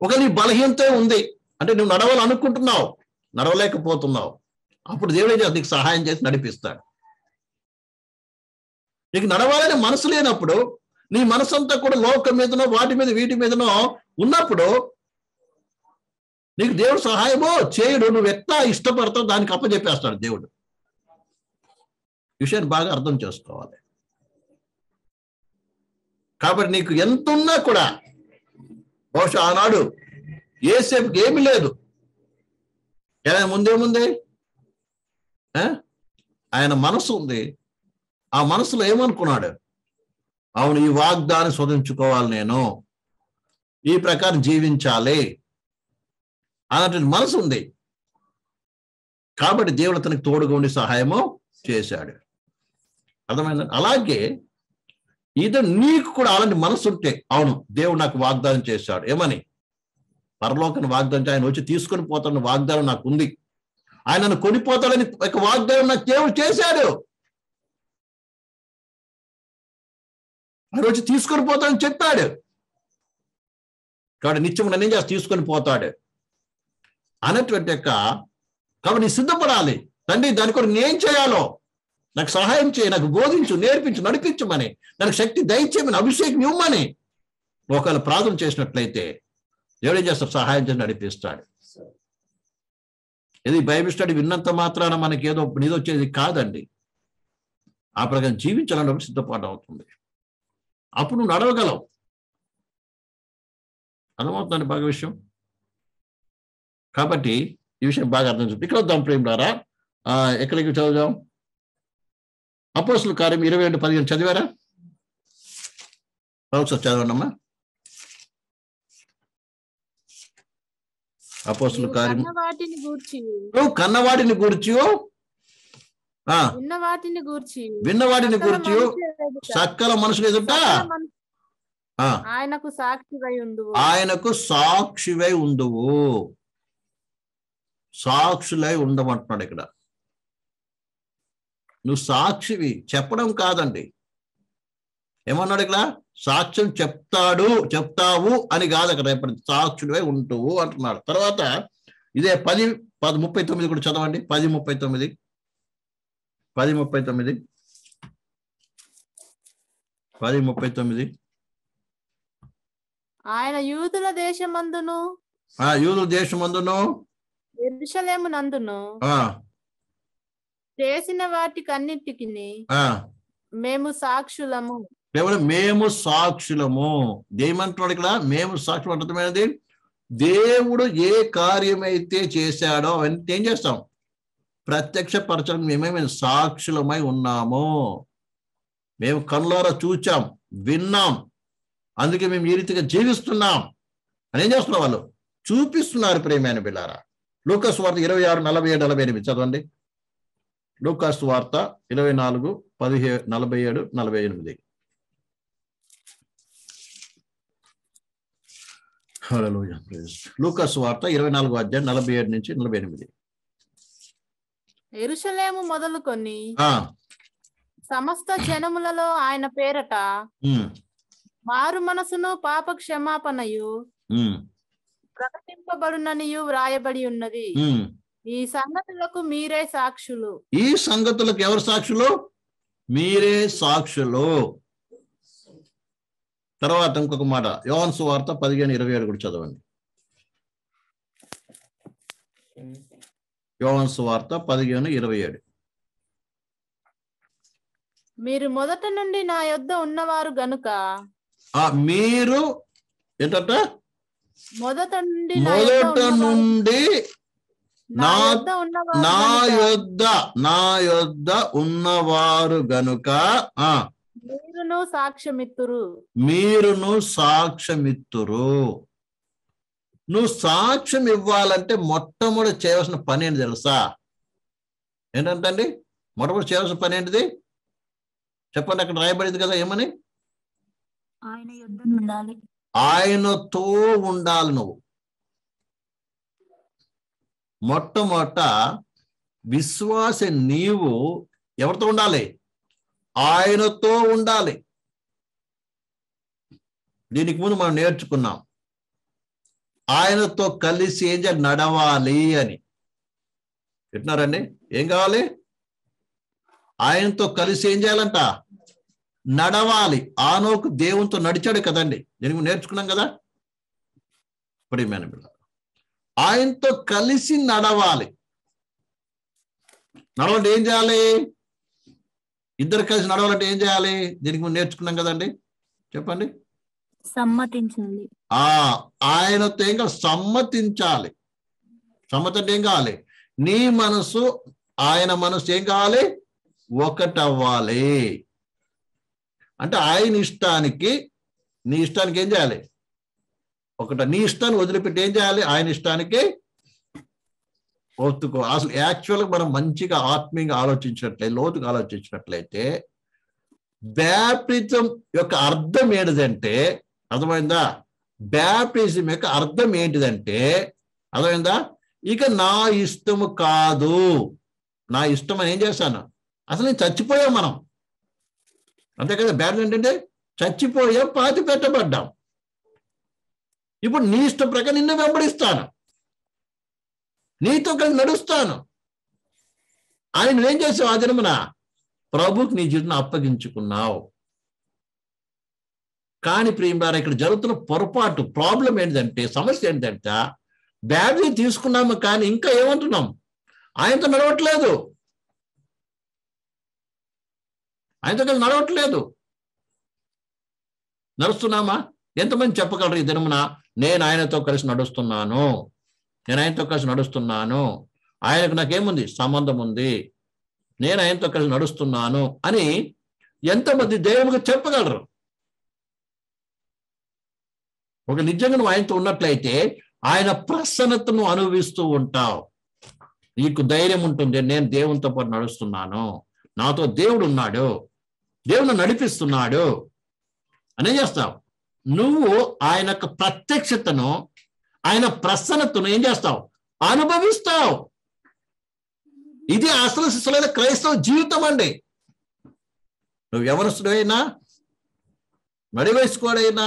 ఒక నీ బలహీనత ఉంది అంటే నువ్వు నడవాలనుకుంటున్నావు, నడవలేకపోతున్నావు, అప్పుడు దేవుడు ఏం చేస్తాడు? నీకు సహాయం చేసి నడిపిస్తాడు. నీకు నడవాలని మనసు లేనప్పుడు, నీ మనసు అంతా కూడా లోకం మీదనో, వాటి మీద, వీటి మీదనో ఉన్నప్పుడు నీకు దేవుడు సహాయమో చేయడు. నువ్వు ఎట్లా ఇష్టపడతావు దానికి అప్పచెప్పేస్తాడు దేవుడు. విషయాన్ని బాగా అర్థం చేసుకోవాలి. కాబట్టి నీకు ఎంత ఉన్నా కూడా, బహుశా ఆనాడు యేసేపుకి ఏమీ లేదు, కానీ ముందేముంది? ఆయన మనసు ఉంది. ఆ మనసులో ఏమనుకున్నాడు? అవును, ఈ వాగ్దాన్ని శోధించుకోవాలి, నేను ఈ ప్రకారం జీవించాలి అన్నటువంటి మనసు ఉంది. కాబట్టి దేవుడు అతనికి తోడుగా ఉండి సహాయము చేశాడు. అర్థమైందండి? అలాగే ఇది నీకు కూడా అలాంటి మనసు ఉంటే, అవును దేవుడు నాకు వాగ్దానం చేశాడు, ఏమని? పరలోకాన్ని వాగ్దానం, ఆయన వచ్చి తీసుకొని పోతాడని వాగ్దానం నాకు ఉంది, ఆయన నన్ను కొనిపోతాడని ఒక వాగ్దానం నాకు దేవుడు చేశాడు, ఆయన వచ్చి తీసుకొని పోతాడని చెప్పాడు. కాబట్టి నిత్యం నన్ను ఏం చేస్తా? తీసుకొని పోతాడు అన్నటువంటి కాబట్టి నీ సిద్ధపడాలి. తండ్రి దాని కొరకు నేనేం చేయాలో నాకు సహాయం చేయి, నాకు బోధించు, నేర్పించు, నడిపించమని, నాకు శక్తి దయచేయమని, అభిషేకం ఇవ్వమని ఒకవేళ ప్రార్థన చేసినట్లయితే దేవుడు ఏం చేస్తాడు? సహాయం చేసి నడిపిస్తాడు. ఇది బైబిల్ స్టడీ విన్నంత మాత్రాన మనకి ఏదో వచ్చేది కాదండి. ఆ ప్రకారం జీవించాలని సిద్ధపాటు అవుతుంది. అప్పుడు నువ్వు నడవగలవు. అర్థమవుతుందండి బాగా విషయం. కాబట్టి ఈ విషయం బాగా అర్థం చేస్తుంది. ఇక్కడ వద్దాం ప్రేమలారా. ఎక్కడికి చదువుదాం? అపోస్తుల కార్యం 22:15 చదివారా? ఒకసారి చదవండి అమ్మా. అపోస్తుల కార్యం. నువ్వు కన్నవాటిని గూర్చి, విన్నవాటిని గూర్చి సకల మనుషులు ఎదుట ఆయనకు సాక్షివై ఉండువు. సాక్షులై ఉండమంటున్నాడు ఇక్కడ. నువ్వు సాక్షివి, చెప్పడం కాదండి. ఏమన్నాడు ఇక్కడ? సాక్ష్యం చెప్తావు అని కాదు అక్కడ. రేపటి సాక్షుడివై ఉంటువు అంటున్నాడు. తర్వాత ఇదే 10:39 కూడా చదవండి. 10:39 10:39 ఆయన యూదుల దేశమందును యూదుల దేశమందును యెరూషలేమునందును చేసిన వాటికన్నిటికి మేము సాక్షులము. మేము సాక్షులము. ఏమంటున్నాడు ఇక్కడ? మేము సాక్షులు అంటున్నది దేవుడు ఏ కార్యమైతే చేశాడో అవన్నీ ఏం చేస్తాం? ప్రత్యక్షపరచడం. మేమేమి సాక్షులమై ఉన్నాము. మేము కళ్ళారా చూచాం, విన్నాం, అందుకే మేము ఈ రీతిగా జీవిస్తున్నాం అని ఏం చేస్తున్నారు? వాళ్ళు చూపిస్తున్నారు. ప్రియమైన బిడ్డలారా, లూకాసు వార్త 26:47-48 చదవండి. లూకాసు వార్త 24:47-48. లూకాసు వార్త 24:47-48. యెరూషలేము మొదలుకొని సమస్త జనములలో ఆయన పేరట మారు మనసును పాప క్షమాపణయు ప్రకటింపబడుననియు వ్రాయబడి ఉన్నది. ఈ సంగతులకు మీరే సాక్షులు. ఈ సంగతులకు ఎవరు సాక్షులు? మీరే సాక్షులు. తర్వాత ఇంకొక మాట, యోహాను సువార్త 15:27 కూడా చదవండి. యోహాను సువార్త 15:27. మీరు మొదట నుండి నా యొద్ద ఉన్నవారు గనుక. మీరు ఏంటంట? మొదట నుండి నా యొద్ద ఉన్నవారు గనుక మీరును సాక్ష్యమిత్తురు. నువ్వు సాక్ష్యం ఇవ్వాలంటే మొట్టమొదటి చేయవలసిన పని ఏంటి తెలుసా? ఏంటంటే మొట్టమొదటి చేయవలసిన పని ఏంటిది చెప్పండి. అక్కడ రాయబడింది కదా, ఏమని? ఆయనతో ఉండాలి. నువ్వు మొట్టమొదట విశ్వాస నీవు ఎవరితో ఉండాలి? ఆయనతో ఉండాలి. దీనికి ముందు మనం నేర్చుకున్నాం ఆయనతో కలిసి ఏం చేయాలి? నడవాలి అని. వింటున్నారండి? ఏం కావాలి? ఆయనతో కలిసి ఏం చేయాలంట? నడవాలి. ఆనోకు దేవునితో నడిచాడు కదండి, దీనికి నేర్చుకున్నాం కదా. ప్రియమైన బిడ్డలారా, ఆయనతో కలిసి నడవాలి. నడవాలంటే ఏం చేయాలి? ఇద్దరు కలిసి నడవాలంటే ఏం చేయాలి? దీనికి ముందు నేర్చుకున్నాం కదండి, చెప్పండి. సమ్మతించాలి. ఆయనతో ఏం కావాలి? సమ్మతించాలి. సమ్మతి అంటే ఏం కావాలి? నీ మనసు ఆయన మనసు ఏం కావాలి? ఒకటవ్వాలి. అంటే ఆయన ఇష్టానికి నీ ఇష్టానికి ఏం చేయాలి? ఒకట. నీ ఇష్టాన్ని వదిలిపెట్టి ఏం చేయాలి? ఆయన ఇష్టానికి ఒత్తుకో. అసలు యాక్చువల్గా మనం మంచిగా ఆత్మీయంగా ఆలోచించినట్లయితే, లోతుగా ఆలోచించినట్లయితే, బ్యాప్టిజం యొక్క అర్థం ఏంటిదంటే, అర్థమైందా? బ్యాప్టిజం యొక్క అర్థం ఏంటిదంటే, అర్థమైందా? ఇక నా ఇష్టము కాదు, నా ఇష్టం అని ఏం చేశాను? అసలు నేను చచ్చిపోయాం మనం, అంతే కదా. బ్యాప్టిజం ఏంటంటే చచ్చిపోయాం, పాతి పెట్టబడ్డాం. ఇప్పుడు నీ ఇష్టం ప్రకారం నిన్ను వెంబడిస్తాను, నీతో కలిసి నడుస్తాను అని నువ్వేం చేసావు? ఆ జన్మన ప్రభుకి నీ జీవితం అప్పగించుకున్నావు. కానీ ప్రియులారా, ఇక్కడ జరుగుతున్న పొరపాటు, ప్రాబ్లం ఏంటంటే, సమస్య ఏంటంటే, బ్యాప్టిజం తీసుకున్నాము కానీ ఇంకా ఏమంటున్నాం? ఆయనతో నడవట్లేదు, ఆయనతో కలిసి నడవట్లేదు. నడుస్తున్నామా? ఎంతమంది చెప్పగలరు ఈ దినమున, నేను ఆయనతో కలిసి నడుస్తున్నాను, నేను ఆయనతో కలిసి నడుస్తున్నాను, ఆయనకు నాకేముంది? సంబంధం ఉంది, నేను ఆయనతో కలిసి నడుస్తున్నాను అని ఎంతమంది దేవుడిగా చెప్పగలరు? ఒక నిజంగా నువ్వు ఆయనతో ఉన్నట్లయితే ఆయన ప్రసన్నతను అనుభవిస్తూ ఉంటావు. నీకు ధైర్యం ఉంటుంది, నేను దేవునితో పాటు నడుస్తున్నాను, నాతో దేవుడు ఉన్నాడు, దేవుడు నడిపిస్తున్నాడు అనే చేస్తావు. నువ్వు ఆయన యొక్క ప్రత్యక్షతను, ఆయన ప్రసన్నతను ఏం చేస్తావు? అనుభవిస్తావు. ఇది అసలు శిశులైన క్రైస్తవ జీవితం అండి. నువ్వు యవనస్తుడైనా, మడి వయసుకోడైనా,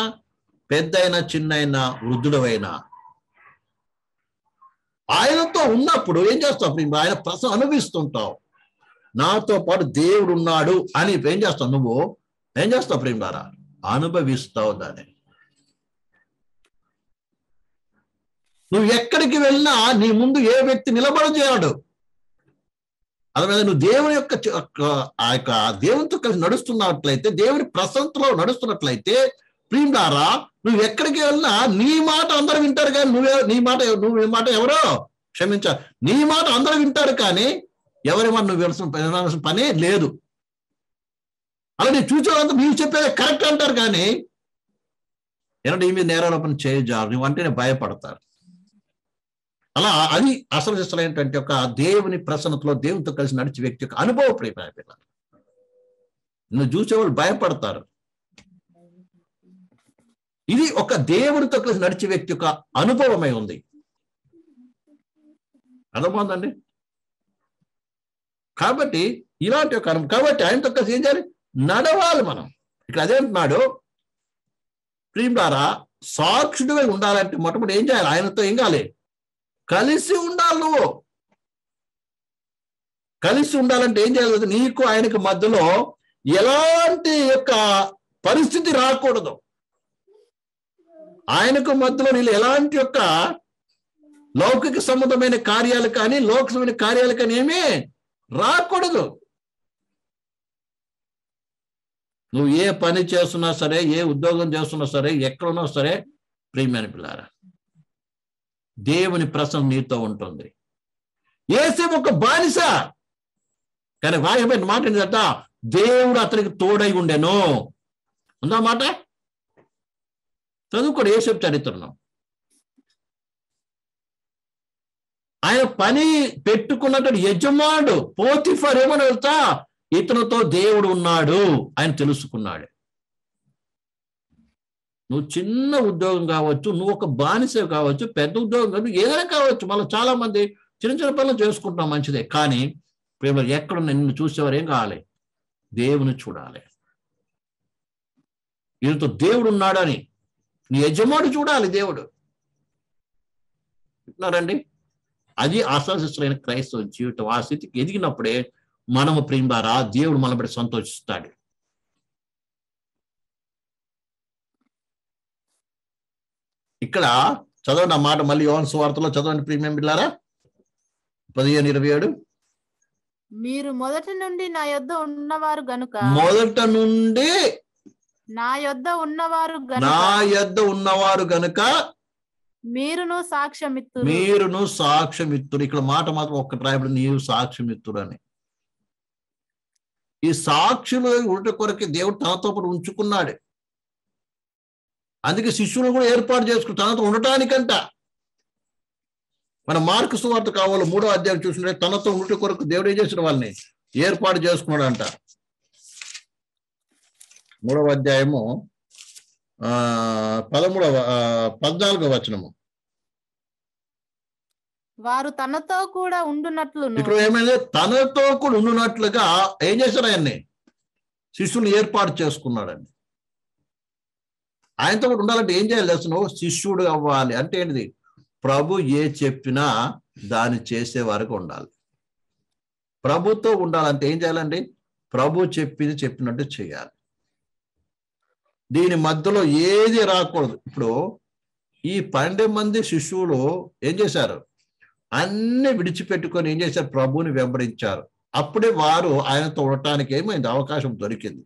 పెద్ద అయినా, చిన్న అయినా, వృద్ధుడవైనా, ఆయనతో ఉన్నప్పుడు ఏం చేస్తావు ప్రియులారా? ఆయన ప్రసన్నం అనుభవిస్తుంటావు. నాతో పాటు దేవుడు ఉన్నాడు అని ఏం చేస్తావు? నువ్వు ఏం చేస్తావు ప్రియులారా? అనుభవిస్తావు దాన్ని. నువ్వు ఎక్కడికి వెళ్ళినా నీ ముందు ఏ వ్యక్తి నిలబడజేయడు. అదేవిధంగా నువ్వు దేవుని యొక్క దేవునితో కలిసి నడుస్తున్నట్లయితే, దేవుని ప్రసన్నతలో నడుస్తున్నట్లయితే ప్రియులారా, నువ్వు ఎక్కడికి వెళ్ళినా నీ మాట అందరూ వింటారు, కానీ నీ మాట ఎవరో క్షమించాలి, నీ మాట అందరూ వింటారు, కానీ ఎవరి మాట నువ్వు వినాల్సిన పని లేదు. అలా నేను చూసేవాళ్ళంతా నీవు చెప్పేది కరెక్ట్ అంటారు, కానీ ఏమంటే ఈ మీద నేరారోపణ చేయజారు, నువ్వు అంటేనే భయపడతారు. అలా అది అసలు ఏంటంటే ఒక దేవుని ప్రసన్నతలో దేవునితో కలిసి నడిచే వ్యక్తి యొక్క అనుభవ ప్రేమ. నువ్వు చూసేవాళ్ళు భయపడతారు. ఇది ఒక దేవునితో కలిసి నడిచే వ్యక్తి యొక్క అనుభవమై ఉంది. అర్థమవుతుందండి? కాబట్టి ఇలాంటి ఒక అనుభవం, కాబట్టి ఆయనతో కలిసి ఏం చేయాలి? నడవాలి మనం. ఇక్కడ అదేంటున్నాడు, ప్రియులారా, సాక్షుడిగా ఉండాలంటే మొట్టమొదటి ఏం చేయాలి? ఆయనతో ఏం కావాలి? కలిసి ఉండాలి. నువ్వు కలిసి ఉండాలంటే ఏం చేయాలి? నీకు ఆయనకు మధ్యలో ఎలాంటి యొక్క పరిస్థితి రాకూడదు. ఆయనకు మధ్యలో నీళ్ళు ఎలాంటి యొక్క లౌకిక సంబంధమైన కార్యాలు కానీ లోకసమైన కార్యాలు కానీ ఏమీ రాకూడదు. నువ్వు ఏ పని చేస్తున్నా సరే, ఏ ఉద్యోగం చేస్తున్నా సరే, ఎక్కడున్నా సరే ప్రియమైన పిల్లారా, దేవుని ప్రసన్నం నీతో ఉంటుంది. యేసేపు ఒక బానిస, కానీ వాయమైన మాట ఏంటంట, దేవుడు అతనికి తోడై ఉండెను. ఉందా మాట? చదువుకోడు యేసేపు చరిత్రను. ఆయన పని పెట్టుకున్నట్టు యజమానుడు పోతిఫర్ ఏమని వెళ్తా, ఇతనితో దేవుడు ఉన్నాడు ఆయన తెలుసుకున్నాడు. నువ్వు చిన్న ఉద్యోగం కావచ్చు, నువ్వు ఒక బానిస కావచ్చు, పెద్ద ఉద్యోగం కావచ్చు, ఏదైనా కావచ్చు. మళ్ళీ చాలా మంది చిన్న చిన్న పనులు చేసుకుంటాం, మంచిదే. కానీ ప్రేమ ఎక్కడ నిన్ను చూసేవారు ఏం కావాలి? దేవుని చూడాలి. ఈయనతో దేవుడు ఉన్నాడని నీ యజమానుడు చూడాలి. దేవుడు విన్నారండి? అది ఆశాశిస్తులైన క్రైస్తవ జీవితం. ఆ స్థితికి ఎదిగినప్పుడే మనము ప్రేమరా దేవుడు మన బట్టి సంతోషిస్తాడు. ఇక్కడ చదవండి ఆ మాట మళ్ళీ యోహాను సువార్తలో చదవండి ప్రియమైన బిడ్డలారా, 15:27. మీరు మొదటి నుండి నా యొద్ద ఉన్నవారు గనుక, మొదట నుండి నా యొద్ద ఉన్నవారు గనుక మీరును సాక్ష్యమిత్తురు. ఇక్కడ మాట మాత్రం ఒక్కటి రాయబడి, నీవు సాక్ష్యమిత్తుడు అని. ఈ సాక్షులు ఉంట కొరకే దేవుడు తనతో పాటు ఉంచుకున్నాడు. అందుకే శిష్యులు కూడా ఏర్పాటు చేసుకుని తనతో ఉండటానికంట. మన మార్కు సువార్త కావాలి 3వ అధ్యాయం చూసినట్టే తనతో ఉంట కొరకు దేవుడు ఏం చేసిన వాళ్ళని ఏర్పాటు చేసుకున్నాడు అంట. 3వ అధ్యాయము 14వ వచనము. వారు తనతో కూడా ఉండునట్లు. ఇక్కడ ఏమైంది? తనతో కూడా ఉండునట్లుగా ఏం చేశారు? ఆయన్ని శిష్యుని ఏర్పాటు చేసుకున్నాడండి. ఆయనతో కూడా ఉండాలంటే ఏం చేయాలి తెలుసు? నువ్వు శిష్యుడు అవ్వాలి. అంటే ఏంటిది? ప్రభు ఏ చెప్పినా దాన్ని చేసే వరకు ఉండాలి. ప్రభుతో ఉండాలంటే ఏం చేయాలండి? ప్రభు చెప్పినట్టు చేయాలి. దీని మధ్యలో ఏది రాకూడదు. ఇప్పుడు ఈ 12 మంది శిష్యులు ఏం చేశారు? అన్ని విడిచిపెట్టుకొని ఏం చేశారు? ప్రభువుని వెంబడించారు. అప్పుడే వారు ఆయనతో ఉండటానికి ఏమైంది? అవకాశం దొరికింది.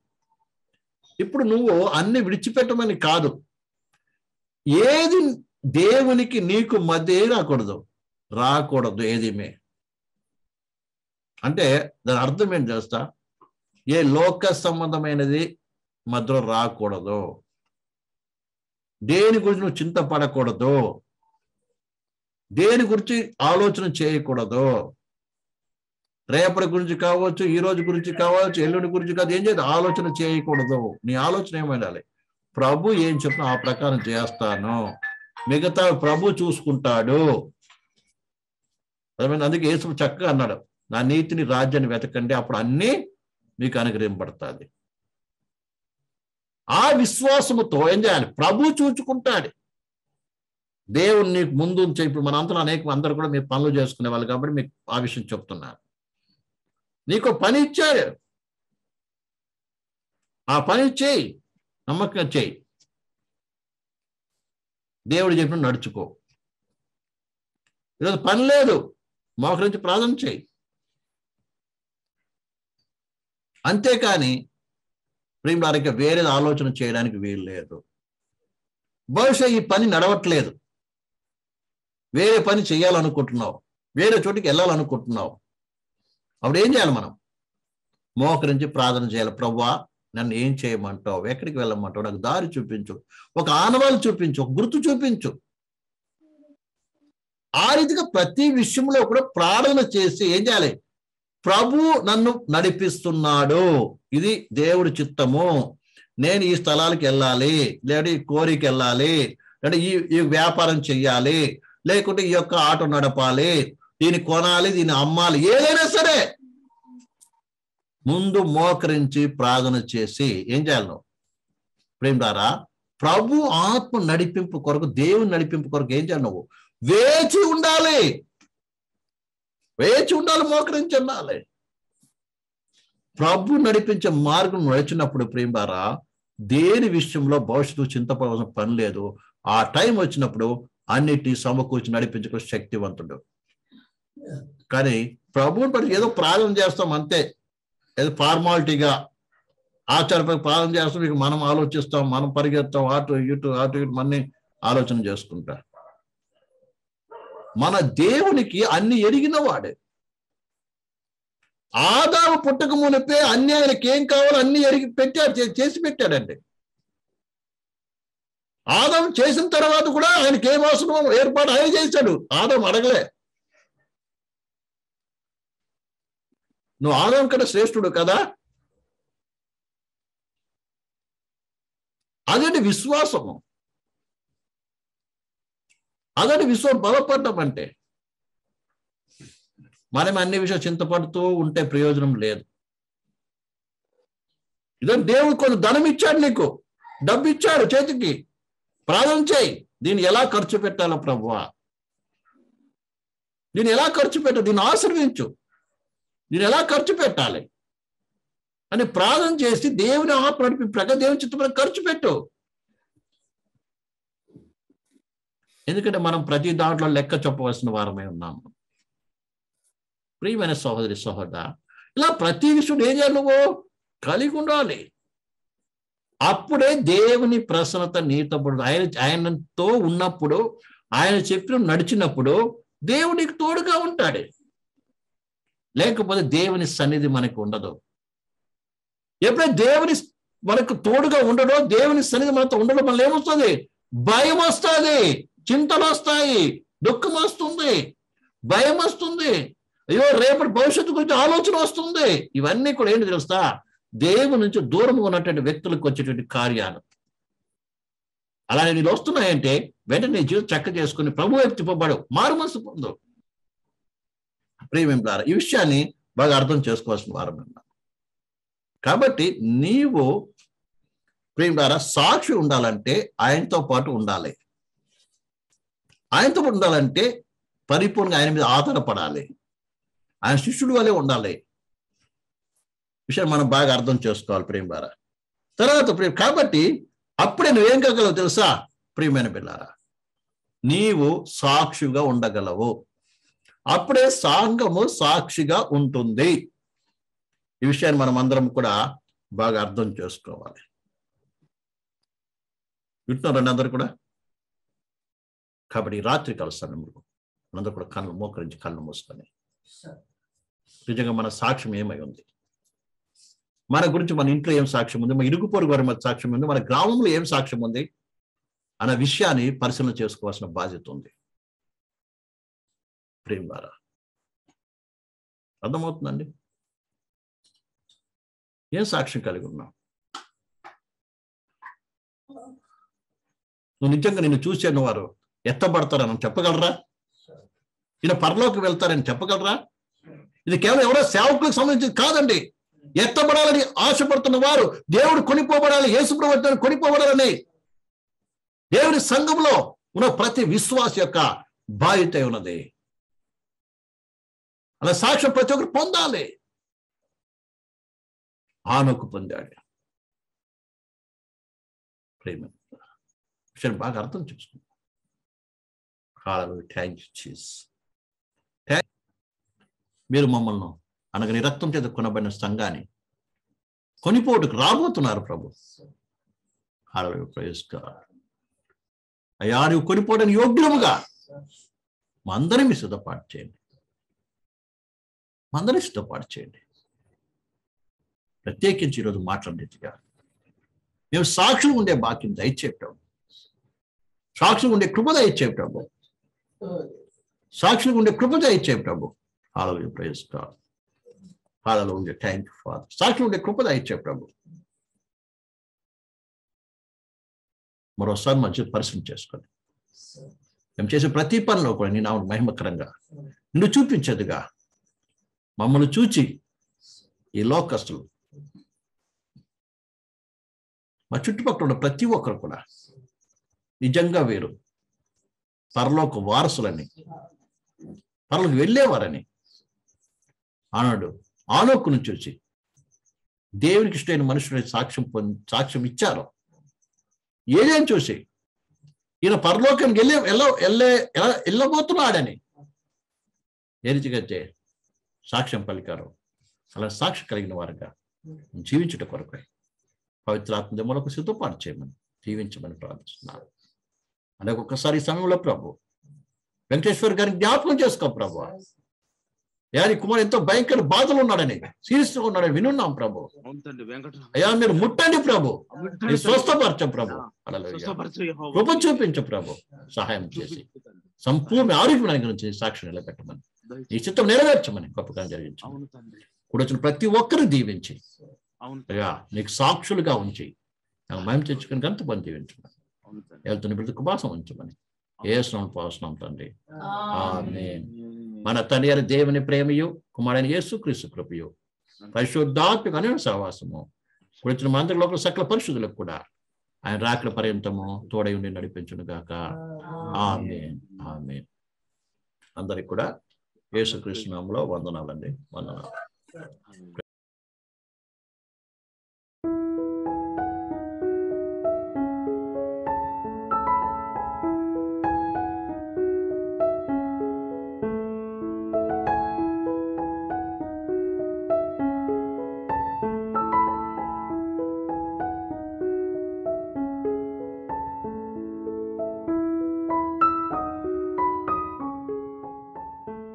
ఇప్పుడు నువ్వు అన్ని విడిచిపెట్టమని కాదు, ఏది దేవునికి నీకు మధ్య రాకూడదు ఏదిమే. అంటే దాని అర్థం ఏంటి చేస్తా? ఏ లోక సంబంధమైనది మధ్యలో రాకూడదు. దేని గురించి నువ్వు చింతపడకూడదు. దేని గురించి ఆలోచన చేయకూడదు. రేపటి గురించి కావచ్చు, ఈ రోజు గురించి కావచ్చు, ఎల్లుండి గురించి కాదు, ఏం చేయదు ఆలోచన చేయకూడదు. నీ ఆలోచన ఏమైండాలి? ప్రభు ఏం చెప్పినా ఆ ప్రకారం చేస్తాను, మిగతా ప్రభు చూసుకుంటాడు. అందుకే యేసు చక్కగా అన్నాడు, నా నీతిని రాజ్యాన్ని వెతకండి, అప్పుడు అన్నీ మీకు అనుగ్రహింపబడుతుంది. ఆ విశ్వాసముతో ఏం చేయాలి? ప్రభు చూసుకుంటాడు. దేవుడు నీకు ముందు ఇప్పుడు మన అంతా అందరూ కూడా మీరు పనులు చేసుకునే వాళ్ళు కాబట్టి మీకు ఆ విషయం చెప్తున్నారు. నీకు పని ఇచ్చాడు, ఆ పని చేయి, నమ్మకంగా చేయి, దేవుడు చెప్పిన నడుచుకో. ఈరోజు పని లేదు, మోకరించి ప్రార్థన చేయి. అంతేకాని ప్రియులారా వేరే ఆలోచన చేయడానికి వీలు లేదు. బహుశా ఈ పని నడవట్లేదు, వేరే పని చేయాలనుకుంటున్నావు, వేరే చోటికి వెళ్ళాలనుకుంటున్నావు. అప్పుడు ఏం చేయాలి? మనం మోకరించి ప్రార్థన చేయాలి. ప్రభువా, నన్ను ఏం చేయమంటావు, ఎక్కడికి వెళ్ళమంటావు, నాకు దారి చూపించు, ఒక ఆనవాళ్ళు చూపించు, ఒక గుర్తు చూపించు. ఆ రీతిగా ప్రతి విషయంలో కూడా ప్రార్థన చేసి ఏం చేయాలి? ప్రభు నన్ను నడిపిస్తున్నాడు, ఇది దేవుడి చిత్తము, నేను ఈ స్థలాలకు వెళ్ళాలి, లేదా ఈ కోరికి వెళ్ళాలి, లేదా ఈ వ్యాపారం చెయ్యాలి, లేకుంటే ఈ యొక్క ఆటో నడపాలి, దీన్ని కొనాలి, దీన్ని అమ్మాలి, ఏదైనా సరే ముందు మోకరించి ప్రార్థన చేసి ఏం చేయాలి? నువ్వు ప్రేమదారా ప్రభు ఆత్మ నడిపింపు కొరకు, దేవుని నడిపింపు కొరకు ఏం చేయాలి? నువ్వు వేచి ఉండాలి, వేచి ఉండాలి, మోకరించి ఉండాలి. ప్రభు నడిపించే మార్గం నడిచినప్పుడు ప్రేమదారా దేని విషయంలో భవిష్యత్తు చింతపడవలసిన పని లేదు. ఆ టైం వచ్చినప్పుడు అన్నిటి సమకూర్చి నడిపించుకో శక్తివంతుడు. కానీ ప్రభువుని పట్టి ఏదో ప్రార్థన చేస్తాం అంతే, ఏదో ఫార్మాలిటీగా ఆచారపై ప్రార్థన చేస్తాం, ఇక మనం ఆలోచిస్తాం, మనం పరిగెత్తాం, అటు ఇటు మన్ని ఆలోచన చేసుకుంటా. మన దేవునికి అన్ని ఎరిగిన వాడే. ఆదాము పుట్టక మునిపే అన్ని ఆయనకి ఏం కావాలో అన్ని ఎరిగి పెట్టాడు, చేసి పెట్టాడండి. ఆదాము చేసిన తర్వాత కూడా ఆయనకి ఏం అవసరమో ఏర్పాటు ఆయన చేశాడు. ఆదాము అడగలే. నువ్వు ఆదాము కన్నా శ్రేష్ఠుడు కదా. అదేంటి విశ్వాసము, అదేంటి విశ్వాసం బలపడటం అంటే. మనం అన్ని విషయాలు చింతపడుతూ ఉంటే ప్రయోజనం లేదు. ఇదే దేవుడు కొన్ని ధనం ఇచ్చాడు, నీకు డబ్బు ఇచ్చాడు చేతికి, ప్రార్థన చేయి, దీన్ని ఎలా ఖర్చు పెట్టాలో ప్రభువా, దీన్ని ఎలా ఖర్చు పెట్టాలి, దీన్ని ఆశీర్వించు, దీన్ని ఎలా ఖర్చు పెట్టాలి అని ప్రార్థన చేసి దేవుని ఆత్మ నడిపి ప్రకారం దేవుని చిత్తం ఖర్చు పెట్టు. ఎందుకంటే మనం ప్రతి దాంట్లో లెక్క చెప్పవలసిన వారమే ఉన్నాము. ప్రియమైన సహోదరి సహోదరా, ఇలా ప్రతి విషయం ఏం చేయాలి? నువ్వు కలిగి ఉండాలి. అప్పుడే దేవుని ప్రసన్నత నీతో ఆయనతో ఉన్నప్పుడు, ఆయన చెప్పిన నడిచినప్పుడు దేవునికి తోడుగా ఉంటాడు. లేకపోతే దేవుని సన్నిధి మనకు ఉండదు. ఎప్పుడైతే దేవుని మనకు తోడుగా ఉండడో, దేవుని సన్నిధి మనతో ఉండడం వల్ల ఏమొస్తుంది? భయం వస్తుంది, చింతలు వస్తాయి, దుఃఖం వస్తుంది, భయం వస్తుంది, అయ్యో రేపటి భవిష్యత్తు గురించి ఆలోచన వస్తుంది. ఇవన్నీ కూడా ఏంటి తెలుస్తా? దేవుని నుంచి దూరం ఉన్నటువంటి వ్యక్తులకు వచ్చేటువంటి కార్యాలు. అలానే నీళ్ళు వస్తున్నాయంటే వెంటనే నీ జీవితం చక్క చేసుకుని ప్రభు వైపు తిప్పబడు, మారు మనసు పొందు. ప్రియమేం ద్వారా ఈ విషయాన్ని బాగా అర్థం చేసుకోవాల్సిన వారం. కాబట్టి నీవు ప్రేమ ద్వారా సాక్షి ఉండాలంటే ఆయనతో పాటు ఉండాలి. ఆయనతో పాటు ఉండాలంటే పరిపూర్ణంగా ఆయన మీద ఆధారపడాలి, ఆయన శిష్యుడు వలె ఉండాలి. విషయం మనం బాగా అర్థం చేసుకోవాలి ప్రేమ ద్వారా. తర్వాత కాబట్టి అప్పుడే నువ్వేం కాగలవు తెలుసా ప్రియమైన బిడ్డలారా? నీవు సాక్షిగా ఉండగలవు. అప్పుడే సంఘము సాక్షిగా ఉంటుంది. ఈ విషయాన్ని మనం అందరం కూడా బాగా అర్థం చేసుకోవాలి. వింటున్నారండి అందరూ కూడా? కాబట్టి రాత్రి కాల సమయంలో అందరూ కూడా కళ్ళు మోకరించి కళ్ళు మూసుకొని నిజంగా మన సాక్ష్యం ఏమై ఉంది, మన గురించి మన ఇంట్లో ఏం సాక్ష్యం ఉంది, మన ఇరుగు పొరుగు వారి మధ్య సాక్ష్యం ఉంది, మన గ్రామంలో ఏం సాక్ష్యం ఉంది అన్న విషయాన్ని పరిశీలన చేసుకోవాల్సిన బాధ్యత ఉంది. ప్రేమ ద్వారా అర్థమవుతుందండి? ఏం సాక్ష్యం కలిగి ఉన్నావు? నువ్వు నిజంగా నిన్ను చూసేను వారు ఎత్తబడతారని చెప్పగలరా? ఈయన పరలోకి వెళ్తారని చెప్పగలరా? ఇది కేవలం ఎవరో సేవకులకు సంబంధించింది కాదండి. ఎత్తబడాలని ఆశపడుతున్న వారు, దేవుడు కొనిపోబడాలి, యేసుప్రభువు కొనిపోబడాలని దేవుని సంఘంలో ఉన్న ప్రతి విశ్వాస యొక్క బాధ్యత ఉన్నది. అలా సాక్ష్యం ప్రతి ఒక్కరు పొందాలి. ఆనోకు పొందాడు. ప్రేమ విషయాన్ని బాగా అర్థం చేసుకున్నాం. మీరు మమ్మల్ని అనగా నీ రక్తం చేత కొనబడిన సంఘాన్ని కొనిపోటుకు రాబోతున్నారు ప్రభు. అయ్యా నువ్వు కొనిపోవడానికి యోగ్యముగా మా అందరినీ సిద్ధపాటు చేయండి. మా అందరినీ సిద్ధపాటు చేయండి. ప్రత్యేకించి ఈరోజు మాట్లాడేట్టుగా మేము సాక్షులు ఉండే బాక్యం దయచేయటం, సాక్షులు ఉండే కృప దయచేయ ప్రభు, సాక్షులు ఉండే కృప దయచేయ ప్రభు. హల్లెలూయా, ప్రైజ్ గాడ్, హల్లెలూయా, థాంక్యూ ఫాదర్. సాక్షులు ఉండే కృప దయచేయ ప్రభు. మరోసారి మంచి పరిశ్రమ చేసుకోండి. మేము చేసే ప్రతి పనిలో కూడా నీ నామమును మహిమకరంగా నిన్ను చూపించేదిగా మమ్మల్ని చూచి ఈ లోకస్తులు మా చుట్టుపక్కల ఉన్న ప్రతి ఒక్కరు కూడా నిజంగా వీరు పరలోక వారసులని, పరలోకి వెళ్ళేవారని ఆనాడు ఆనోకును చూసి దేవునికి ఇష్టమైన మనుషులని సాక్ష్యం ఇచ్చారు. ఏదేని చూసి ఈయన పరలోకానికి వెళ్ళబోతున్నాడని ఏ రీతిగా సాక్ష్యం పలికారు. అలా సాక్ష్యం కలిగిన వారుగా జీవించుట కొరకై పవిత్రాత్మ మనకు సిద్ధపాటు చేయమని జీవించమని ప్రార్థిస్తున్నారు. అలాగే ఒక్కసారి ఈ సమయంలో ప్రభు వెంకటేశ్వర్ గారిని జ్ఞాపకం చేసుకో ప్రభు. యాని కుమార్ ఎంతో భయంకర బాధలు ఉన్నాడని, సీరియస్ గా ఉన్నాడని వినున్నాం ప్రభు. అయ్యా మీరు ముట్టండి ప్రభు, మీరు స్వస్థపరచం ప్రభు, కృప చూపించు ప్రభు, సహాయం చేసి సంపూర్ణ ఆరోగ్యం గురించి సాక్షి నిలబెట్టమని, ఈ చిత్తం నెరవేర్చమని గొప్పగా జరిగించమని కూడా వచ్చిన ప్రతి ఒక్కరు దీవించి అయ్యా నీకు సాక్షులుగా ఉంచి నాకు మహిమ తెచ్చుకొని గంత పని దీవించమని, వెళ్తున్న ప్రతి కుమాసం ఉంచమని యేసునామమున ప్రార్థిస్తున్నాం తండ్రి, ఆమేన్. మన తండ్రి అయిన దేవుని ప్రేమయు కుమారుడైన యేసుక్రీస్తు కృపయు పరిశుద్ధాత్మక అన్యోన్య సహవాసము వచ్చిన మందరి లోపల సకల పరిశుద్ధులకు కూడా ఆయన రాకడ పర్యంతము తోడై ఉండి నడిపించును గాక. ఆమేన్, ఆమేన్. అందరికి కూడా యేసుక్రీస్తు నామములో వందనాలండి, వందనాలు.